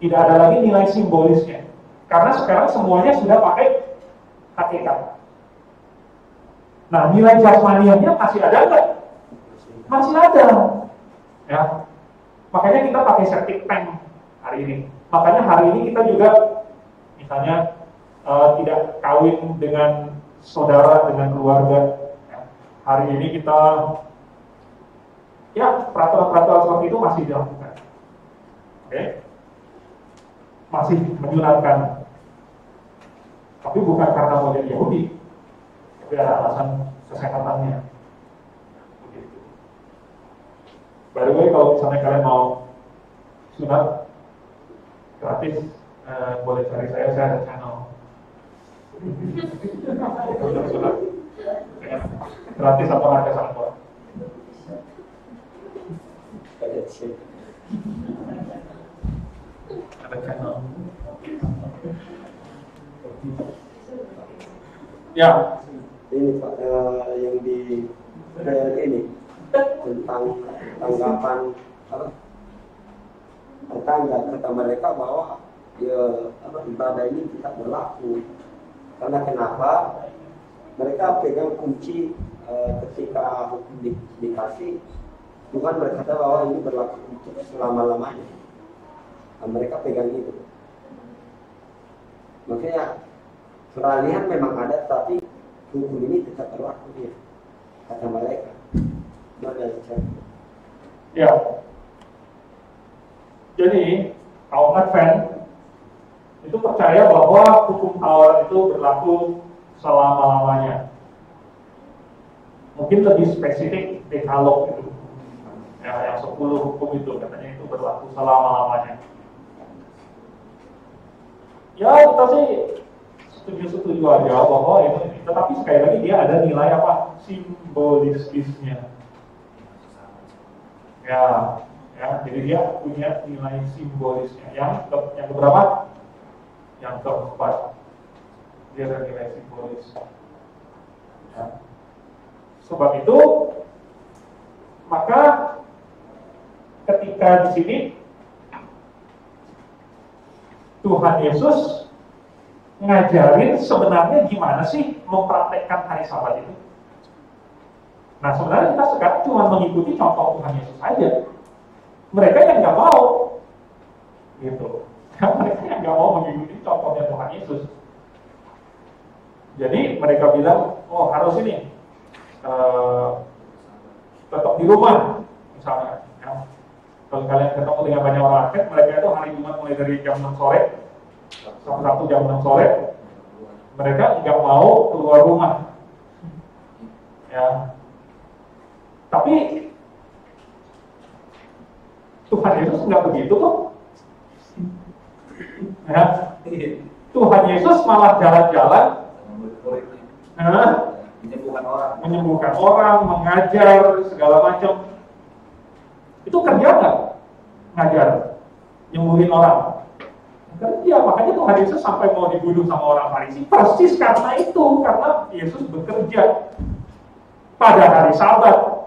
tidak ada lagi nilai simbolisnya. Karena sekarang semuanya sudah pakai hakikat. Nah, nilai jasmanianya masih ada nggak? Masih ada. Ya. Makanya kita pakai septic tank hari ini. Makanya hari ini kita juga misalnya tidak kawin dengan saudara, dengan keluarga. Ya. Hari ini kita peraturan-peraturan seperti itu masih dilakukan. Oke. Masih menyuratkan. Tapi bukan karena mau jadi Yahudi, tapi ada alasan kesehatannya. Begitu. By the way, kalau misalnya kalian mau sunat gratis, boleh cari saya ada channel. Sunat gratis atau harga sama. Ada channel. Ya. Ini Pak, yang di ini tentang tanggapan tetangga kata mereka bahwa ibadah ini tidak berlaku. Karena kenapa? Mereka pegang kunci ketika hukum dikasih, Tuhan berkata bahwa ini berlaku untuk selama-lamanya. Nah, mereka pegang itu. Makanya peralihan memang ada, tapi hukum ini tetap berlaku ya, kata mereka. Ya. Jadi kaum Advent itu percaya bahwa hukum Taurat itu berlaku selama-lamanya. Mungkin lebih spesifik Dekalog itu. Ya, yang 10 hukum itu katanya itu berlaku selama-lamanya. Ya, kita sih setuju aja bahwa ini, tetapi sekali lagi dia ada nilai apa? Simbolistisnya. Ya, jadi dia punya nilai simbolisnya. Yang keberapa? Yang keempat. Dia ada nilai simbolis. Ya. Sebab itu, maka ketika di sini Tuhan Yesus ngajarin sebenarnya gimana sih mempraktekkan hari Sabat itu. Nah, sebenarnya kita sekarang cuma mengikuti contoh Tuhan Yesus saja. Mereka yang nggak mau, gitu. Mereka yang nggak mau mengikuti contohnya Tuhan Yesus. Jadi mereka bilang, oh harus ini tetap di rumah, misalnya. Ya. Kalau kalian ketemu dengan banyak orang Advent, mereka itu hari Jumat mulai dari jam 6 sore sampai Sabtu jam 6 sore, mereka nggak mau keluar rumah. Ya. Tapi Tuhan Yesus nggak begitu kok. Ya. Tuhan Yesus malah jalan-jalan, menyembuhkan orang, mengajar segala macam. Itu kerja nggak? Ngajar, nyembuhin orang. Kerja, makanya Tuhan Yesus sampai mau dibunuh sama orang Farisi persis karena itu, karena Yesus bekerja pada hari Sabat.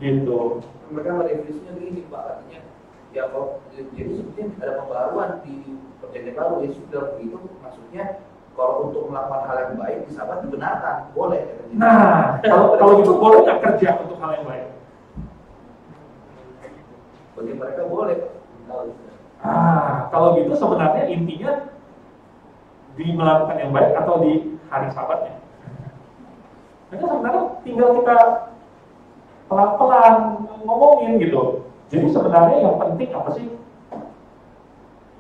Gitu. Mereka merevisinya begini Pak, artinya ya kalau jadi sebetulnya ada pembaruan di perjanjian baru. Yesus sudah begitu, maksudnya kalau untuk melakukan hal yang baik di Sabat dibenarkan, boleh. Nah, kalau gitu boleh nggak kerja untuk hal yang baik? Bagi mereka boleh. Kalau gitu sebenarnya intinya di melakukan yang baik atau di hari Sabatnya. Karena sebenarnya tinggal kita pelan-pelan ngomongin gitu. Jadi sebenarnya yang penting apa sih?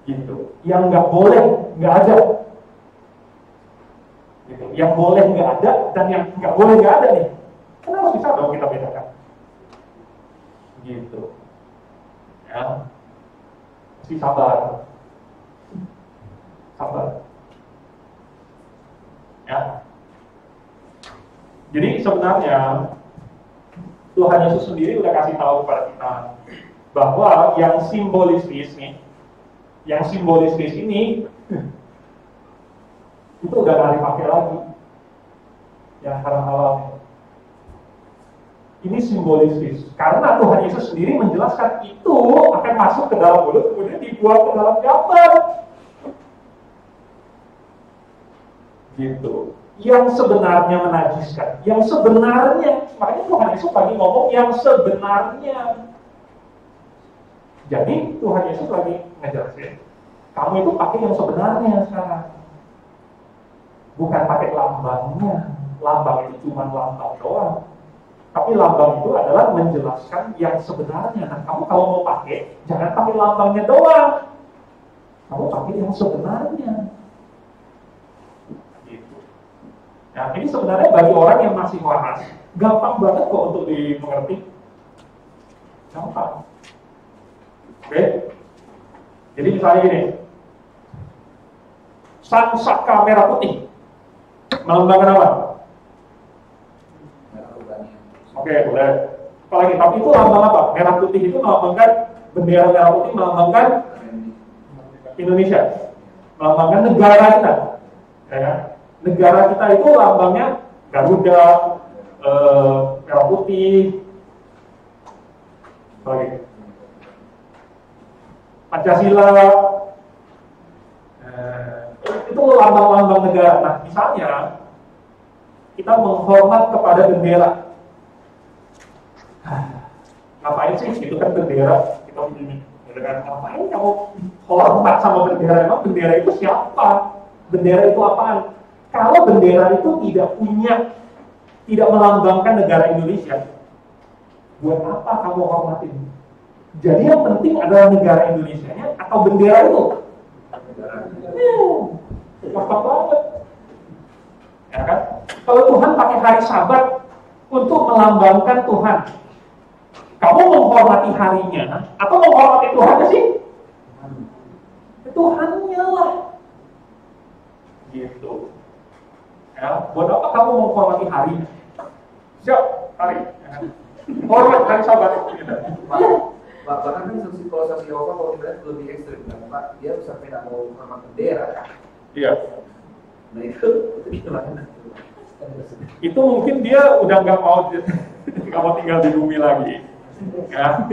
Gitu. Yang nggak boleh nggak ada. Gitu. Yang boleh nggak ada dan yang nggak boleh nggak ada nih. Kan harus bisa dong kita bedakan. Gitu. Ya. Mesti sabar. Ya. Jadi sebenarnya Tuhan Yesus sendiri udah kasih tahu kepada kita bahwa yang simbolistis nih, yang simbolistis ini itu udah gak dipakai lagi, yang halal. Ini simbolistis, karena Tuhan Yesus sendiri menjelaskan itu akan masuk ke dalam mulut, kemudian dibuang ke dalam jamban. Gitu. Yang sebenarnya menajiskan, yang sebenarnya, makanya Tuhan Yesus lagi ngomong yang sebenarnya. Jadi Tuhan Yesus lagi ngejelasin, kamu itu pakai yang sebenarnya sekarang, bukan pakai lambangnya. Lambang itu cuma lambang doang, tapi lambang itu adalah menjelaskan yang sebenarnya. Nah, kamu kalau mau pakai, jangan pakai lambangnya doang, kamu pakai yang sebenarnya. Nah, ini sebenarnya bagi orang yang masih waras, gampang banget kok untuk dimengerti. Gampang. Oke? Jadi misalnya gini, sang saka merah putih melambangkan apa? Oke, boleh. Apalagi, tapi itu lambang apa? Merah putih itu melambangkan bendera merah putih, melambangkan Indonesia, melambangkan negara kita, ya kan? Negara kita itu lambangnya Garuda, merah putih, apalagi Pancasila, itu lambang-lambang negara. Nah, misalnya kita menghormat kepada bendera. Ngapain sih? Itu kan bendera, kita begini. Ngapain kamu hormat sama bendera? Emang bendera itu siapa? Bendera itu apaan? Kalau bendera itu tidak melambangkan negara Indonesia, buat apa kamu hormatin? Jadi yang penting adalah negara Indonesianya atau bendera itu? Gampang banget, ya kan? Kalau Tuhan pakai hari Sabat untuk melambangkan Tuhan, kamu menghormati harinya atau menghormati Tuhannya sih? Tuhannya lah, gitu. Ya, buat apa kamu menghormati hari? Siap, hari. Hormat hari Sabat. Bahkan kan kalau saksi Yehova kalau kita lihat lebih ekstrim kan, Pak. Dia sampai tidak mau hormat bendera. Iya. Nah itu gimana? Itu mungkin dia udah nggak mau tinggal di bumi lagi. Ya,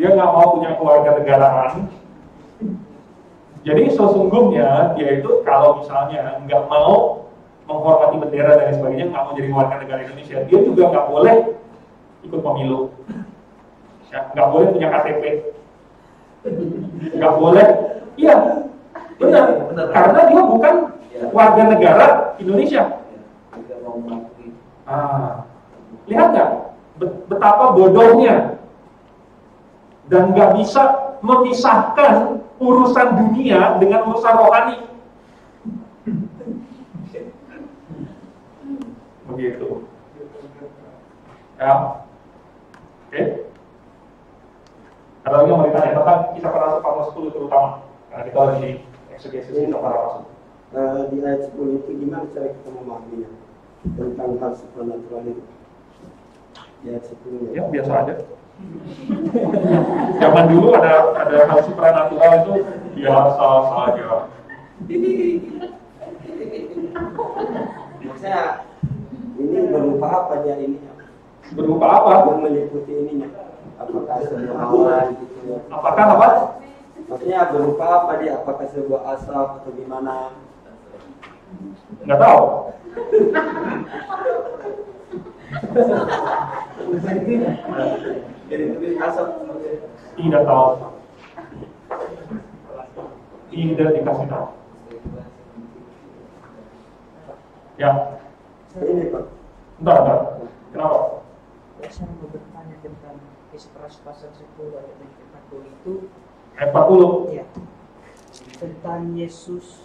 dia nggak mau punya keluarga negaraan. Jadi sesungguhnya dia itu kalau misalnya nggak mau menghormati bendera dan sebagainya, nggak mau jadi warga negara Indonesia, dia juga nggak boleh ikut pemilu, ya, nggak boleh punya KTP, nggak boleh, iya, benar, karena dia bukan warga negara Indonesia. Lihat nggak betapa bodohnya dan nggak bisa memisahkan urusan dunia dengan urusan rohani. Begitu. Ya. Oke. Ada lagi yang mau ditanya tentang kisah para rasul pasal 10 terutama, karena kita lagi eksegesis kisah para rasul. Di ayat 10 itu gimana cara kita memahaminya tentang hal supernatural itu? Di ayat 10 ya biasa aja. Zaman dulu ada hal supernatural itu biasa saja. Maksudnya ini berupa apa dia ininya? Berupa apa? Yang meliputi ininya. Apakah sebuah awan gitu? Apakah apa? Maksudnya berupa apa dia? Apakah sebuah asap atau gimana? Nggak tahu. Jadi asap. Tidak tahu. Tidak dikasih tahu. Ya. Ini Pak. Bentar. Kenapa? Saya mau bertanya tentang Kisah pasal 10 ayat 40 itu. Ayat 40. Ya. Tentang Yesus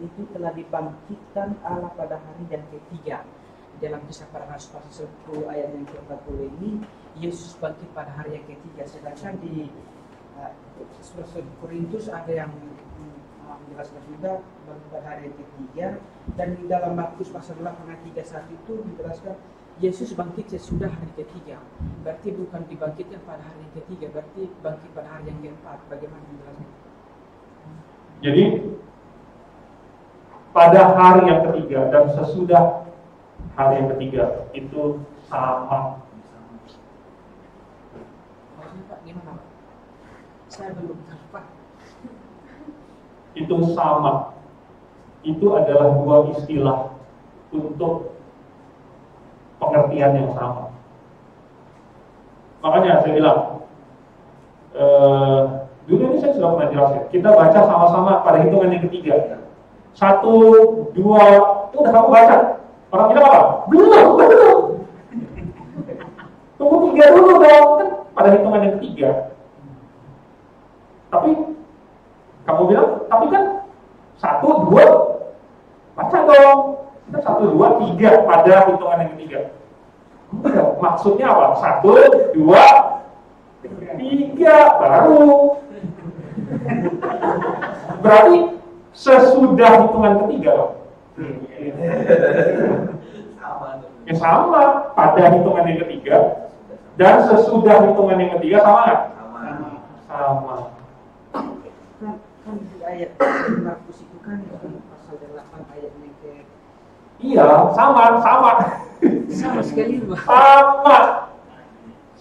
itu telah dibangkitkan Allah pada hari yang ketiga. Dalam Kisah para Rasul pasal 10 ayat yang ke-40 ini, Yesus bangkit pada hari yang ketiga. Sedangkan di Korintus ada yang menjelaskan juga bangkit pada hari yang ketiga, dan di dalam Markus pasal 8 ayat 31 itu dijelaskan Yesus bangkit sesudah hari ketiga. Berarti bukan dibangkitkan pada hari yang ketiga, berarti bangkit pada hari yang keempat. Bagaimana menjelaskan? Jadi pada hari yang ketiga dan sesudah hari yang ketiga itu sama. Maksudnya Pak, gimana Pak? Saya belum tahu Pak. Itu sama. Itu adalah dua istilah untuk pengertian yang sama. Makanya saya bilang, dulu ini saya sudah pernah jelasin. Kita baca sama-sama pada hitungan yang ketiga. 1, 2, itu udah kamu baca. Orang bilang apa? Belum. Tunggu 3 dulu dong, kan pada hitungan yang ketiga. Tapi kamu bilang, tapi kan 1, 2, baca dong. 1, 2, 3 pada hitungan yang ketiga. Maksudnya apa? 1, 2, 3 baru. Berarti sesudah hitungan ketiga dong. Ya sama pada hitungan yang ketiga dan sesudah hitungan yang ketiga sama nggak? Sama. Kan di ayat Markus itu kan pasal 8 ayat yang ke. Iya, sama. Sama sekali Pak.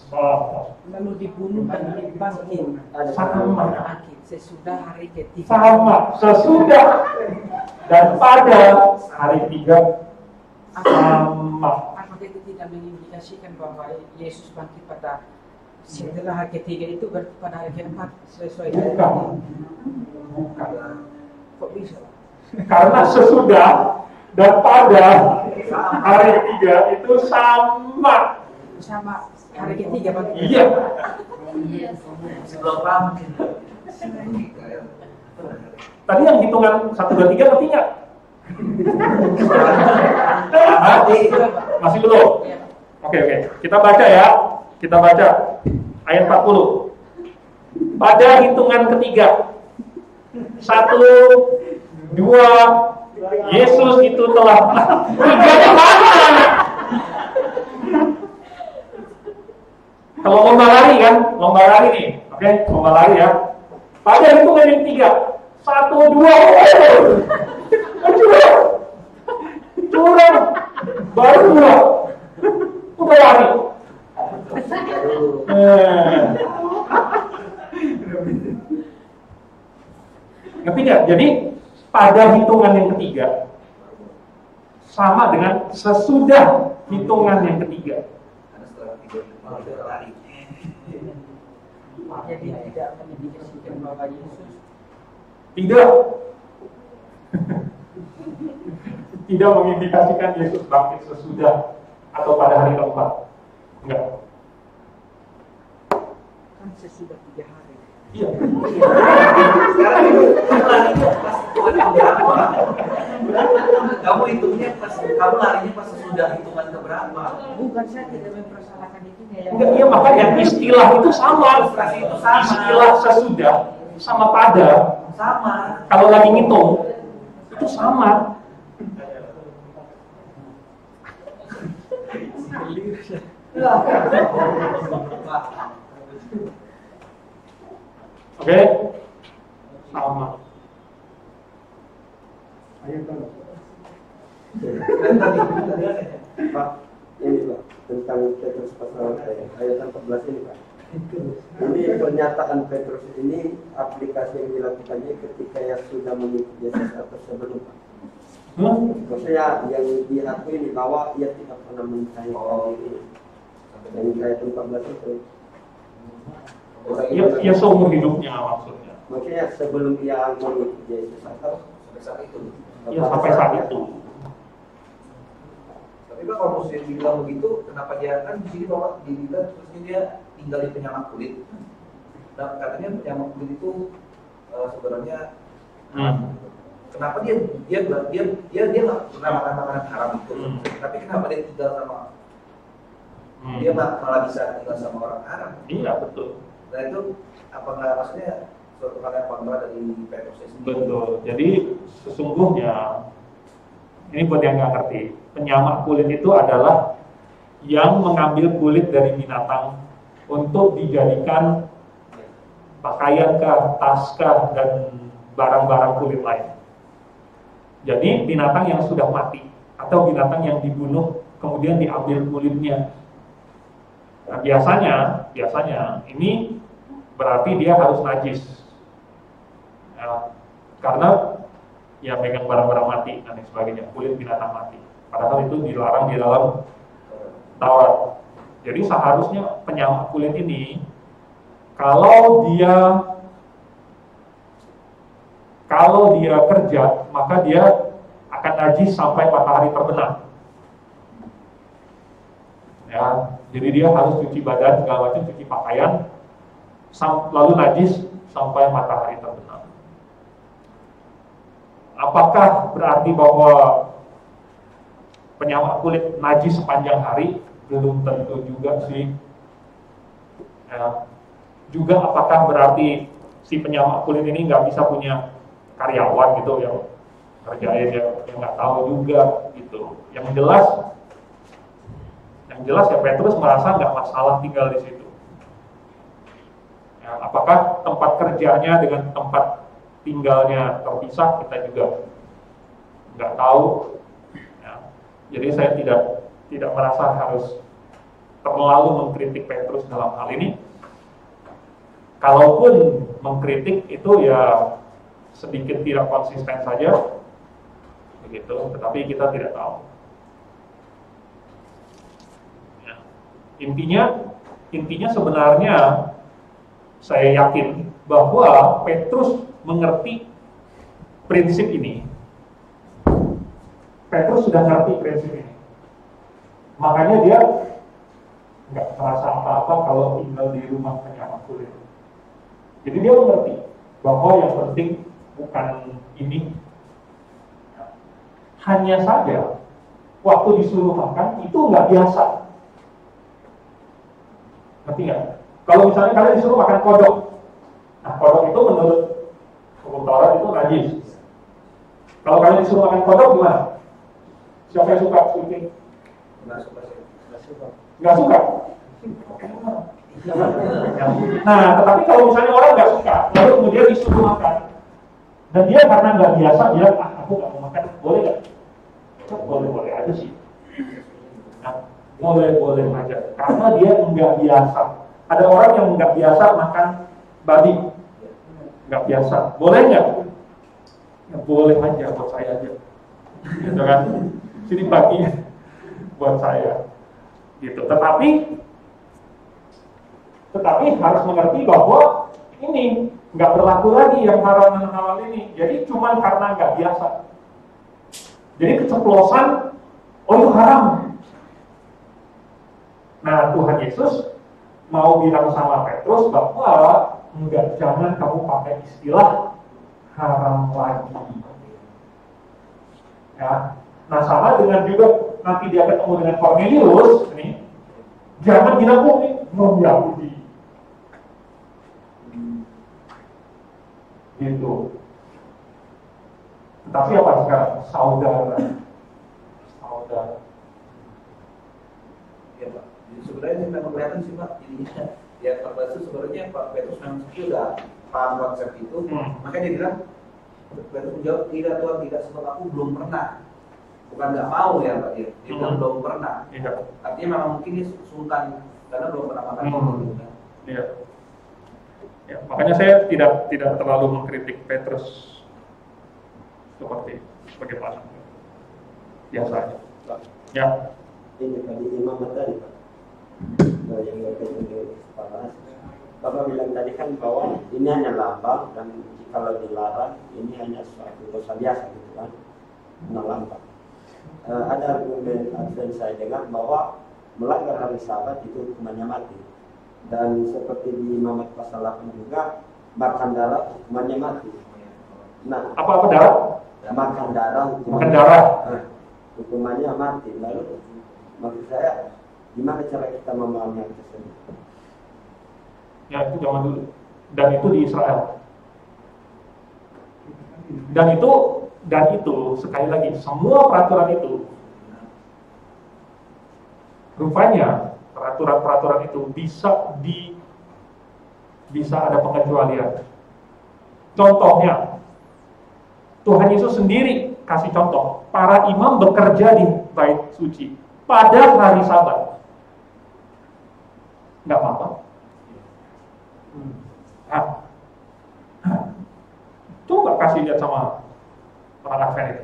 Sama. Lalu dibunuh dan dibangkit. Sama. Bangkit sesudah hari ketiga. Sama. Sesudah dan pada hari ketiga sama. Apakah itu tidak mengindikasikan bahwa Yesus bangkit pada setelah hari ketiga itu berarti pada hari keempat sesuai dengan Bukan. kok bisa? Karena sesudah dan pada hari ketiga itu sama. Sama hari ketiga bang? Iya. Sebelum bangkit. Tadi yang hitungan 1, 2, 3 ngerti nggak? Masih belum? Oke. Kita baca ya. Kita baca ayat 40. Pada hitungan ketiga 1, 2, Yesus itu telah tiganya mana? Kalau lomba lari kan, lomba lari nih, oke, lomba lari ya. Pada hitungan yang 3, 1, 2, curang, baru 2, udah lari. Ngerti nggak? Jadi pada hitungan yang ketiga sama dengan sesudah hitungan yang ketiga. Jadi tidak mengindikasikan bahwa Yesus tidak mengindikasikan Yesus bangkit sesudah atau pada hari keempat. Enggak. kan sesudah 3 hari. Iya. Sekarang itu larinya pas keberapa? Kamu hitungnya pas, kamu larinya pas sesudah hitungan keberapa? Bukan, saya tidak mempersalahkan itu ya. Enggak, iya makanya istilah itu sama. Ilustrasi itu sama. Istilah sesudah sama pada. Sama. Kalau lagi ngitung itu sama. Oke, sama. Pak, ini Pak, tentang Petrus pasal ayat 14 ini Pak. Ini pernyataan Petrus ini aplikasi yang dilakukannya ketika yang sudah mengikuti Yesus atau sebelum Pak. Maksudnya yang diakui di bawah ia tidak pernah mencari ini. Yang ayat 14 itu. Ya seumur hidupnya maksudnya. Maksudnya sebelum ia mengikuti Yesus atau Sampai saat itu. Ya sampai saat itu. Tapi Pak, kalau mau dibilang begitu, kenapa dia kan di sini bahwa dilihat terusnya dia tinggal di penyamak kulit. Nah, katanya penyamak kulit itu sebenarnya kenapa dia nggak pernah makan makanan haram itu, tapi kenapa dia tinggal sama dia malah bisa tinggal sama orang Arab? Iya betul. Nah itu apa nggak maksudnya suatu hal yang kontra dari Petrus sendiri? Betul. Jadi sesungguhnya ini buat yang nggak ngerti, penyamak kulit itu adalah yang mengambil kulit dari binatang untuk dijadikan pakaian kah, tas kah, dan barang-barang kulit lain. Jadi binatang yang sudah mati atau binatang yang dibunuh kemudian diambil kulitnya. Nah, biasanya ini berarti dia harus najis. Ya, karena ya megang barang-barang mati dan sebagainya, kulit binatang mati. Padahal itu dilarang di dalam Taurat. Jadi seharusnya penyamak kulit ini kalau dia kerja, maka dia akan najis sampai matahari terbenam. Ya, jadi dia harus cuci badan segala macam, cuci pakaian, lalu najis sampai matahari terbenam. Apakah berarti bahwa penyamak kulit najis sepanjang hari? Belum tentu juga sih. Ya. Juga apakah berarti si penyamak kulit ini nggak bisa punya karyawan gitu yang kerjain yang nggak tahu juga gitu. Yang jelas ya Petrus merasa nggak masalah tinggal di situ. Ya, apakah tempat kerjanya dengan tempat tinggalnya terpisah, kita juga nggak tahu. Ya, jadi saya tidak merasa harus terlalu mengkritik Petrus dalam hal ini. Kalaupun mengkritik itu ya sedikit tidak konsisten saja, begitu. Tetapi kita tidak tahu. Ya. Intinya sebenarnya saya yakin bahwa Petrus mengerti prinsip ini. Petrus sudah ngerti prinsip ini. Makanya dia nggak merasa apa-apa kalau tinggal di rumah penyamak kulit. Jadi dia mengerti bahwa yang penting bukan ini. Hanya saja waktu disuruh makan itu nggak biasa. Ngerti nggak? Kalau misalnya kalian disuruh makan kodok, nah kodok itu menurut hukum Taurat itu najis. Kalau kalian disuruh makan kodok gimana? Siapa yang suka syuting? Nggak suka. Nah, tetapi kalau misalnya orang nggak suka, lalu kemudian disuruh makan, dan dia karena nggak biasa, dia aku nggak mau makan, boleh nggak? Boleh aja sih. Nah, boleh aja, karena dia nggak biasa. Ada orang yang nggak biasa makan babi, nggak biasa, boleh nggak? Ya, boleh aja, buat saya aja, gitu kan? Sini baginya buat saya, gitu. Tetapi harus mengerti bahwa ini nggak berlaku lagi yang haram dan halal ini. Jadi cuma karena nggak biasa. Jadi keceplosan, oh itu haram. Nah, Tuhan Yesus mau bilang sama Petrus bahwa enggak, jangan kamu pakai istilah haram lagi. Ya. Nah, sama dengan juga nanti dia ketemu dengan Cornelius, nih, jangan bilang ini non Yahudi. Gitu. Tetapi apa sekarang? Saudara. Ya Pak, jadi sebenarnya ini memang kelihatan sih Pak, jadinya ya Pak Basu sebenarnya Pak Petrus memang sudah paham konsep itu, makanya dia bilang, Petrus menjawab, tidak Tuhan, tidak, sebab aku belum pernah. Bukan nggak mau ya Pak, dia bilang belum pernah. Artinya memang mungkin dia sungkan karena belum pernah makan gitu kan. Iya. Ya, makanya saya tidak terlalu mengkritik Petrus sebagai pasang. Biasa aja. Ya. Ini tadi imam tadi Pak, yang berkaitan dengan kesepakatan. Bapak bilang tadi kan bahwa ini hanya lambang dan kalau dilarang ini hanya suatu dosa biasa gitu kan, lambang. Ada argumen yang saya dengar bahwa melanggar hari Sabat itu hukumannya mati. Dan seperti di Imamat pasal 8 juga, makan darah hukumannya mati. Nah, apa darah? Makan darah hukumannya mati. Lalu maksud saya, gimana cara kita memahami hal tersebut? Ya itu zaman dulu. Dan itu di Israel. Dan itu sekali lagi semua peraturan itu rupanya peraturan-peraturan itu bisa ada pengecualian. Contohnya, Tuhan Yesus sendiri kasih contoh, para imam bekerja di bait suci pada hari Sabat. Nggak apa-apa. Coba kasih lihat sama orang Advent itu.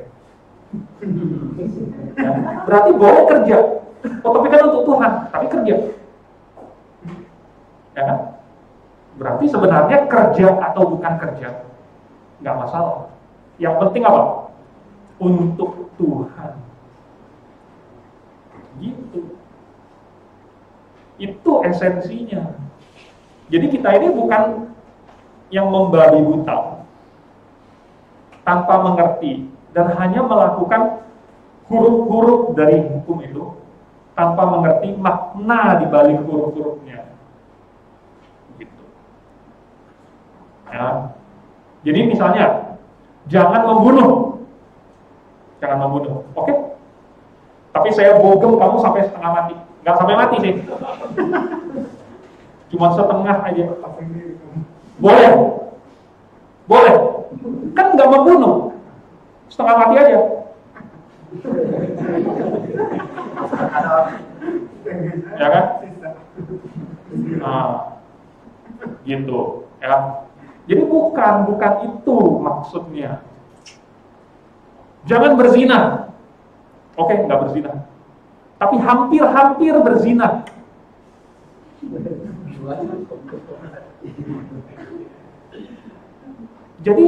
Ya, berarti boleh kerja. Tapi kan untuk Tuhan, tapi kerja. Ya kan? Berarti sebenarnya kerja atau bukan kerja nggak masalah. Yang penting apa? Untuk Tuhan. Gitu. Itu esensinya. Jadi kita ini bukan yang membabi buta tanpa mengerti dan hanya melakukan huruf-huruf dari hukum itu tanpa mengerti makna di balik huruf-hurufnya. Gitu. Ya. Jadi misalnya jangan membunuh. Jangan membunuh. Oke? Tapi saya bogem kamu sampai setengah mati. Nggak sampai mati sih. Cuma setengah aja. Boleh. Boleh. Kan nggak membunuh. Setengah mati aja. Ya kan? Nah, gitu. Ya. Jadi bukan itu maksudnya. Jangan berzina. Oke, nggak berzina. Tapi hampir berzina. Jadi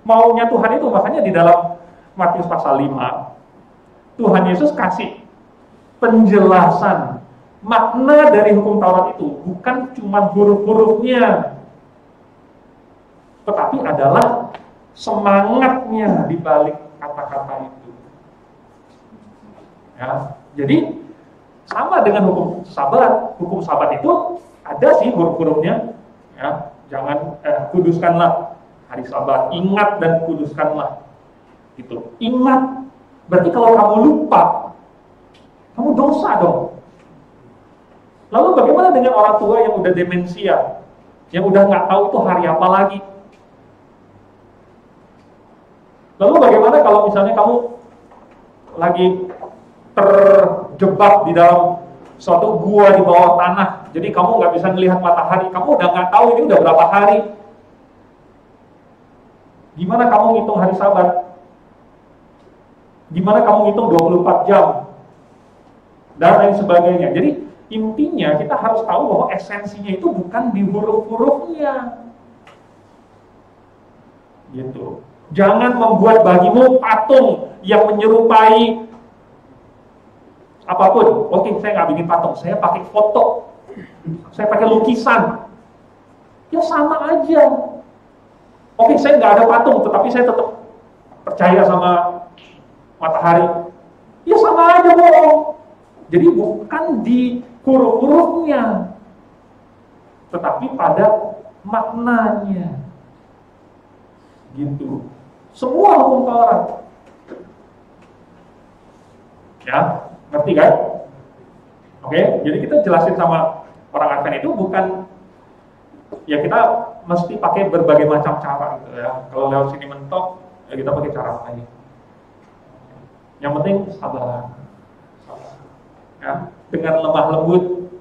maunya Tuhan itu, makanya di dalam Matius pasal 5 Tuhan Yesus kasih penjelasan makna dari hukum Taurat itu bukan cuma huruf-hurufnya, tetapi adalah semangatnya di balik kata-kata itu. Ya, jadi sama dengan hukum Sabat. Hukum Sabat itu ada sih huruf-hurufnya. Ya, jangan kuduskanlah hari Sabat, ingat dan kuduskanlah. Gitu. Ingat. Berarti kalau kamu lupa, kamu dosa dong. Lalu bagaimana dengan orang tua yang udah demensia, yang udah nggak tahu itu hari apa lagi? Lalu bagaimana kalau misalnya kamu lagi terjebak di dalam suatu gua di bawah tanah, jadi kamu nggak bisa melihat matahari, kamu udah nggak tahu ini udah berapa hari. Gimana kamu ngitung hari Sabat? Gimana kamu ngitung 24 jam? Dan lain sebagainya. Jadi intinya kita harus tahu bahwa esensinya itu bukan di huruf-hurufnya. Gitu. Jangan membuat bagimu patung yang menyerupai apapun. Oke, saya nggak bikin patung, saya pakai foto, saya pakai lukisan. Ya sama aja. Oke, saya nggak ada patung, tetapi saya tetap percaya sama matahari. Ya sama aja bohong. Jadi bukan di huruf-hurufnya, tetapi pada maknanya. Gitu. Semua hukum Taurat. Ya, ngerti kan? Oke, jadi kita jelasin sama orang Advent itu bukan, ya kita mesti pakai berbagai macam cara gitu ya. Kalau lewat sini mentok, ya kita pakai cara lain. Yang penting sabar. Ya, dengan lemah lembut,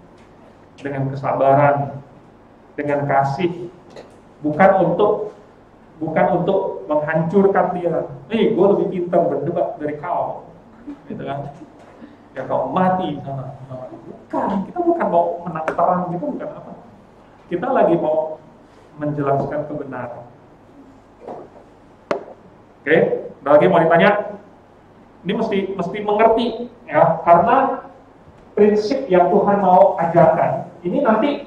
dengan kesabaran, dengan kasih, bukan untuk menghancurkan dia. Nih, gue lebih pintar berdebat dari kau, gitu kan? Ya kau mati sana. Bukan, kita bukan mau menang perang, kita bukan apa. Kita lagi mau menjelaskan kebenaran. Oke, ada lagi mau ditanya? Ini mesti mengerti, ya, karena prinsip yang Tuhan mau ajarkan ini nanti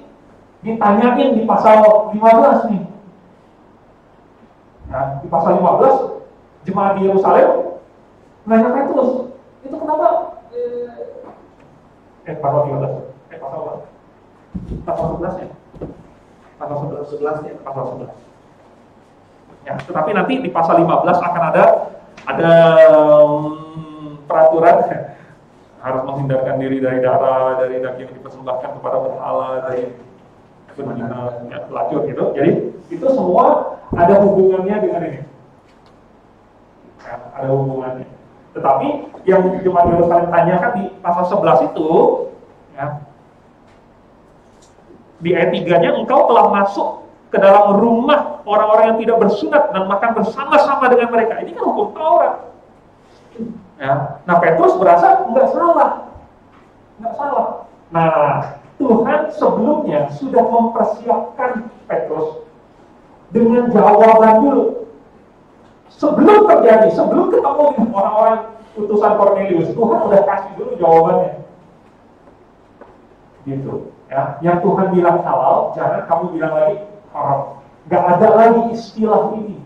ditanyain di pasal 15 nih. Nah, di pasal 15 jemaat di Yerusalem nanya Petrus, itu kenapa pasal 15 pasal 11 ya? Pasal 11 ya, pasal 11. Ya, tetapi nanti di pasal 15 akan ada peraturan harus menghindarkan diri dari darah, dari daging yang dipersembahkan kepada berhala, dari berzina, ya, pelacur gitu. Jadi itu semua ada hubungannya dengan ini. Ya, ada hubungannya. Tetapi yang Jemaat Yerusalem tanyakan di pasal 11 itu, ya, di ayat 3-nya, engkau telah masuk ke dalam rumah orang-orang yang tidak bersunat dan makan bersama-sama dengan mereka. Ini kan hukum Taurat. Ya. Nah, Petrus berasa nggak salah. Nah, Tuhan sebelumnya sudah mempersiapkan Petrus dengan jawaban dulu. Sebelum terjadi, sebelum ketemu dengan orang-orang utusan Kornelius, Tuhan udah kasih dulu jawabannya. Gitu. Ya. Yang Tuhan bilang halal, jangan kamu bilang lagi haram. Nggak ada lagi istilah ini.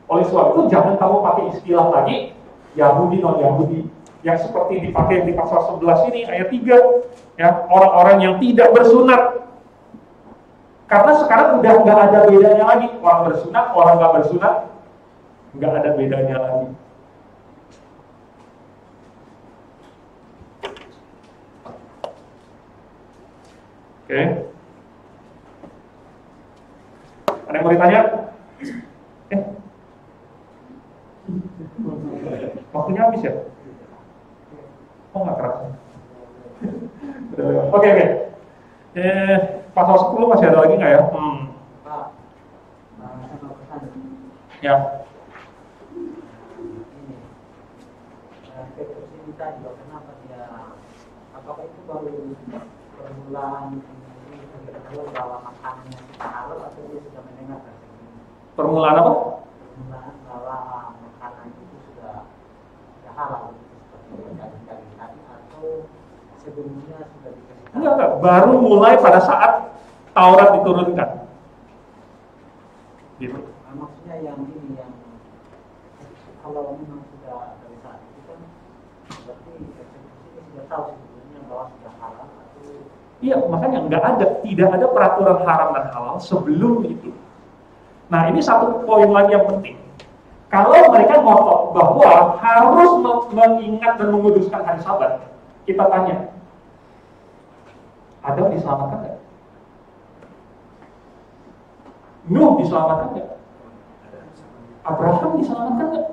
Oleh sebab itu jangan kamu pakai istilah lagi Yahudi non Yahudi yang seperti dipakai di pasal 11 ini ayat 3, ya, orang-orang yang tidak bersunat. Karena sekarang udah nggak ada bedanya lagi, orang bersunat, orang nggak bersunat, nggak ada bedanya lagi. Oke. Ada yang mau ditanya? Waktunya habis ya? Oh, nggak kerasa. Oke. Pasal 10 masih ada lagi nggak ya? Ya. Petrus ini tadi, kenapa dia? Apakah itu baru permulaan bahwa makanannya halal atau dia sudah mendengar? Permulaan apa? Permulaan bahwa makanan itu sudah halal, seperti daging-daging tadi, atau sebelumnya sudah dikasih tahu? Enggak, baru mulai pada saat Taurat diturunkan. Gitu. Nah, maksudnya yang ini, yang kalau memang sudah dari saat itu kan berarti eksekusi ini sudah tahu sebelumnya bahwa sudah halal atau? Iya, makanya tidak ada peraturan haram dan halal sebelum itu. Nah, ini satu poin lagi yang penting. Kalau mereka ngotot bahwa harus mengingat dan menguduskan hari Sabat, kita tanya, Adam diselamatkan nggak? Nuh diselamatkan nggak? Abraham diselamatkan nggak?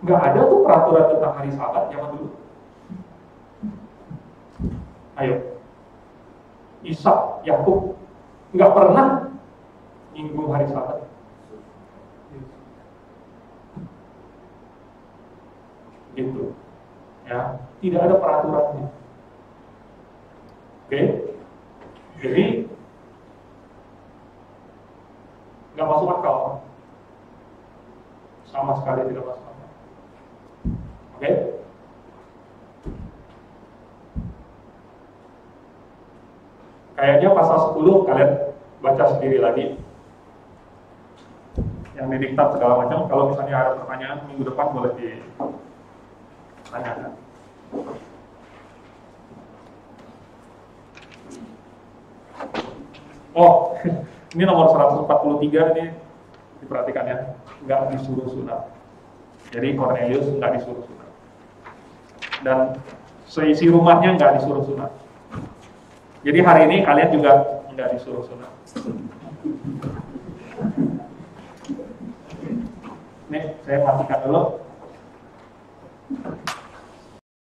Nggak ada tuh peraturan tentang hari Sabat zaman dulu. Ayo, Ishak, Yakub nggak pernah nyinggung hari Sabat. Gitu, ya, tidak ada peraturannya. Oke, jadi nggak masuk akal, sama sekali tidak masuk akal. Oke. Kayaknya pasal 10 kalian baca sendiri lagi. Yang didiktat segala macam. Kalau misalnya ada pertanyaan minggu depan boleh ditanyakan. Oh, ini nomor 143 ini diperhatikan ya. Nggak disuruh sunat. Jadi Cornelius nggak disuruh sunat. Dan seisi rumahnya nggak disuruh sunat. Jadi hari ini kalian juga nggak disuruh sunat. Nih, saya matikan dulu.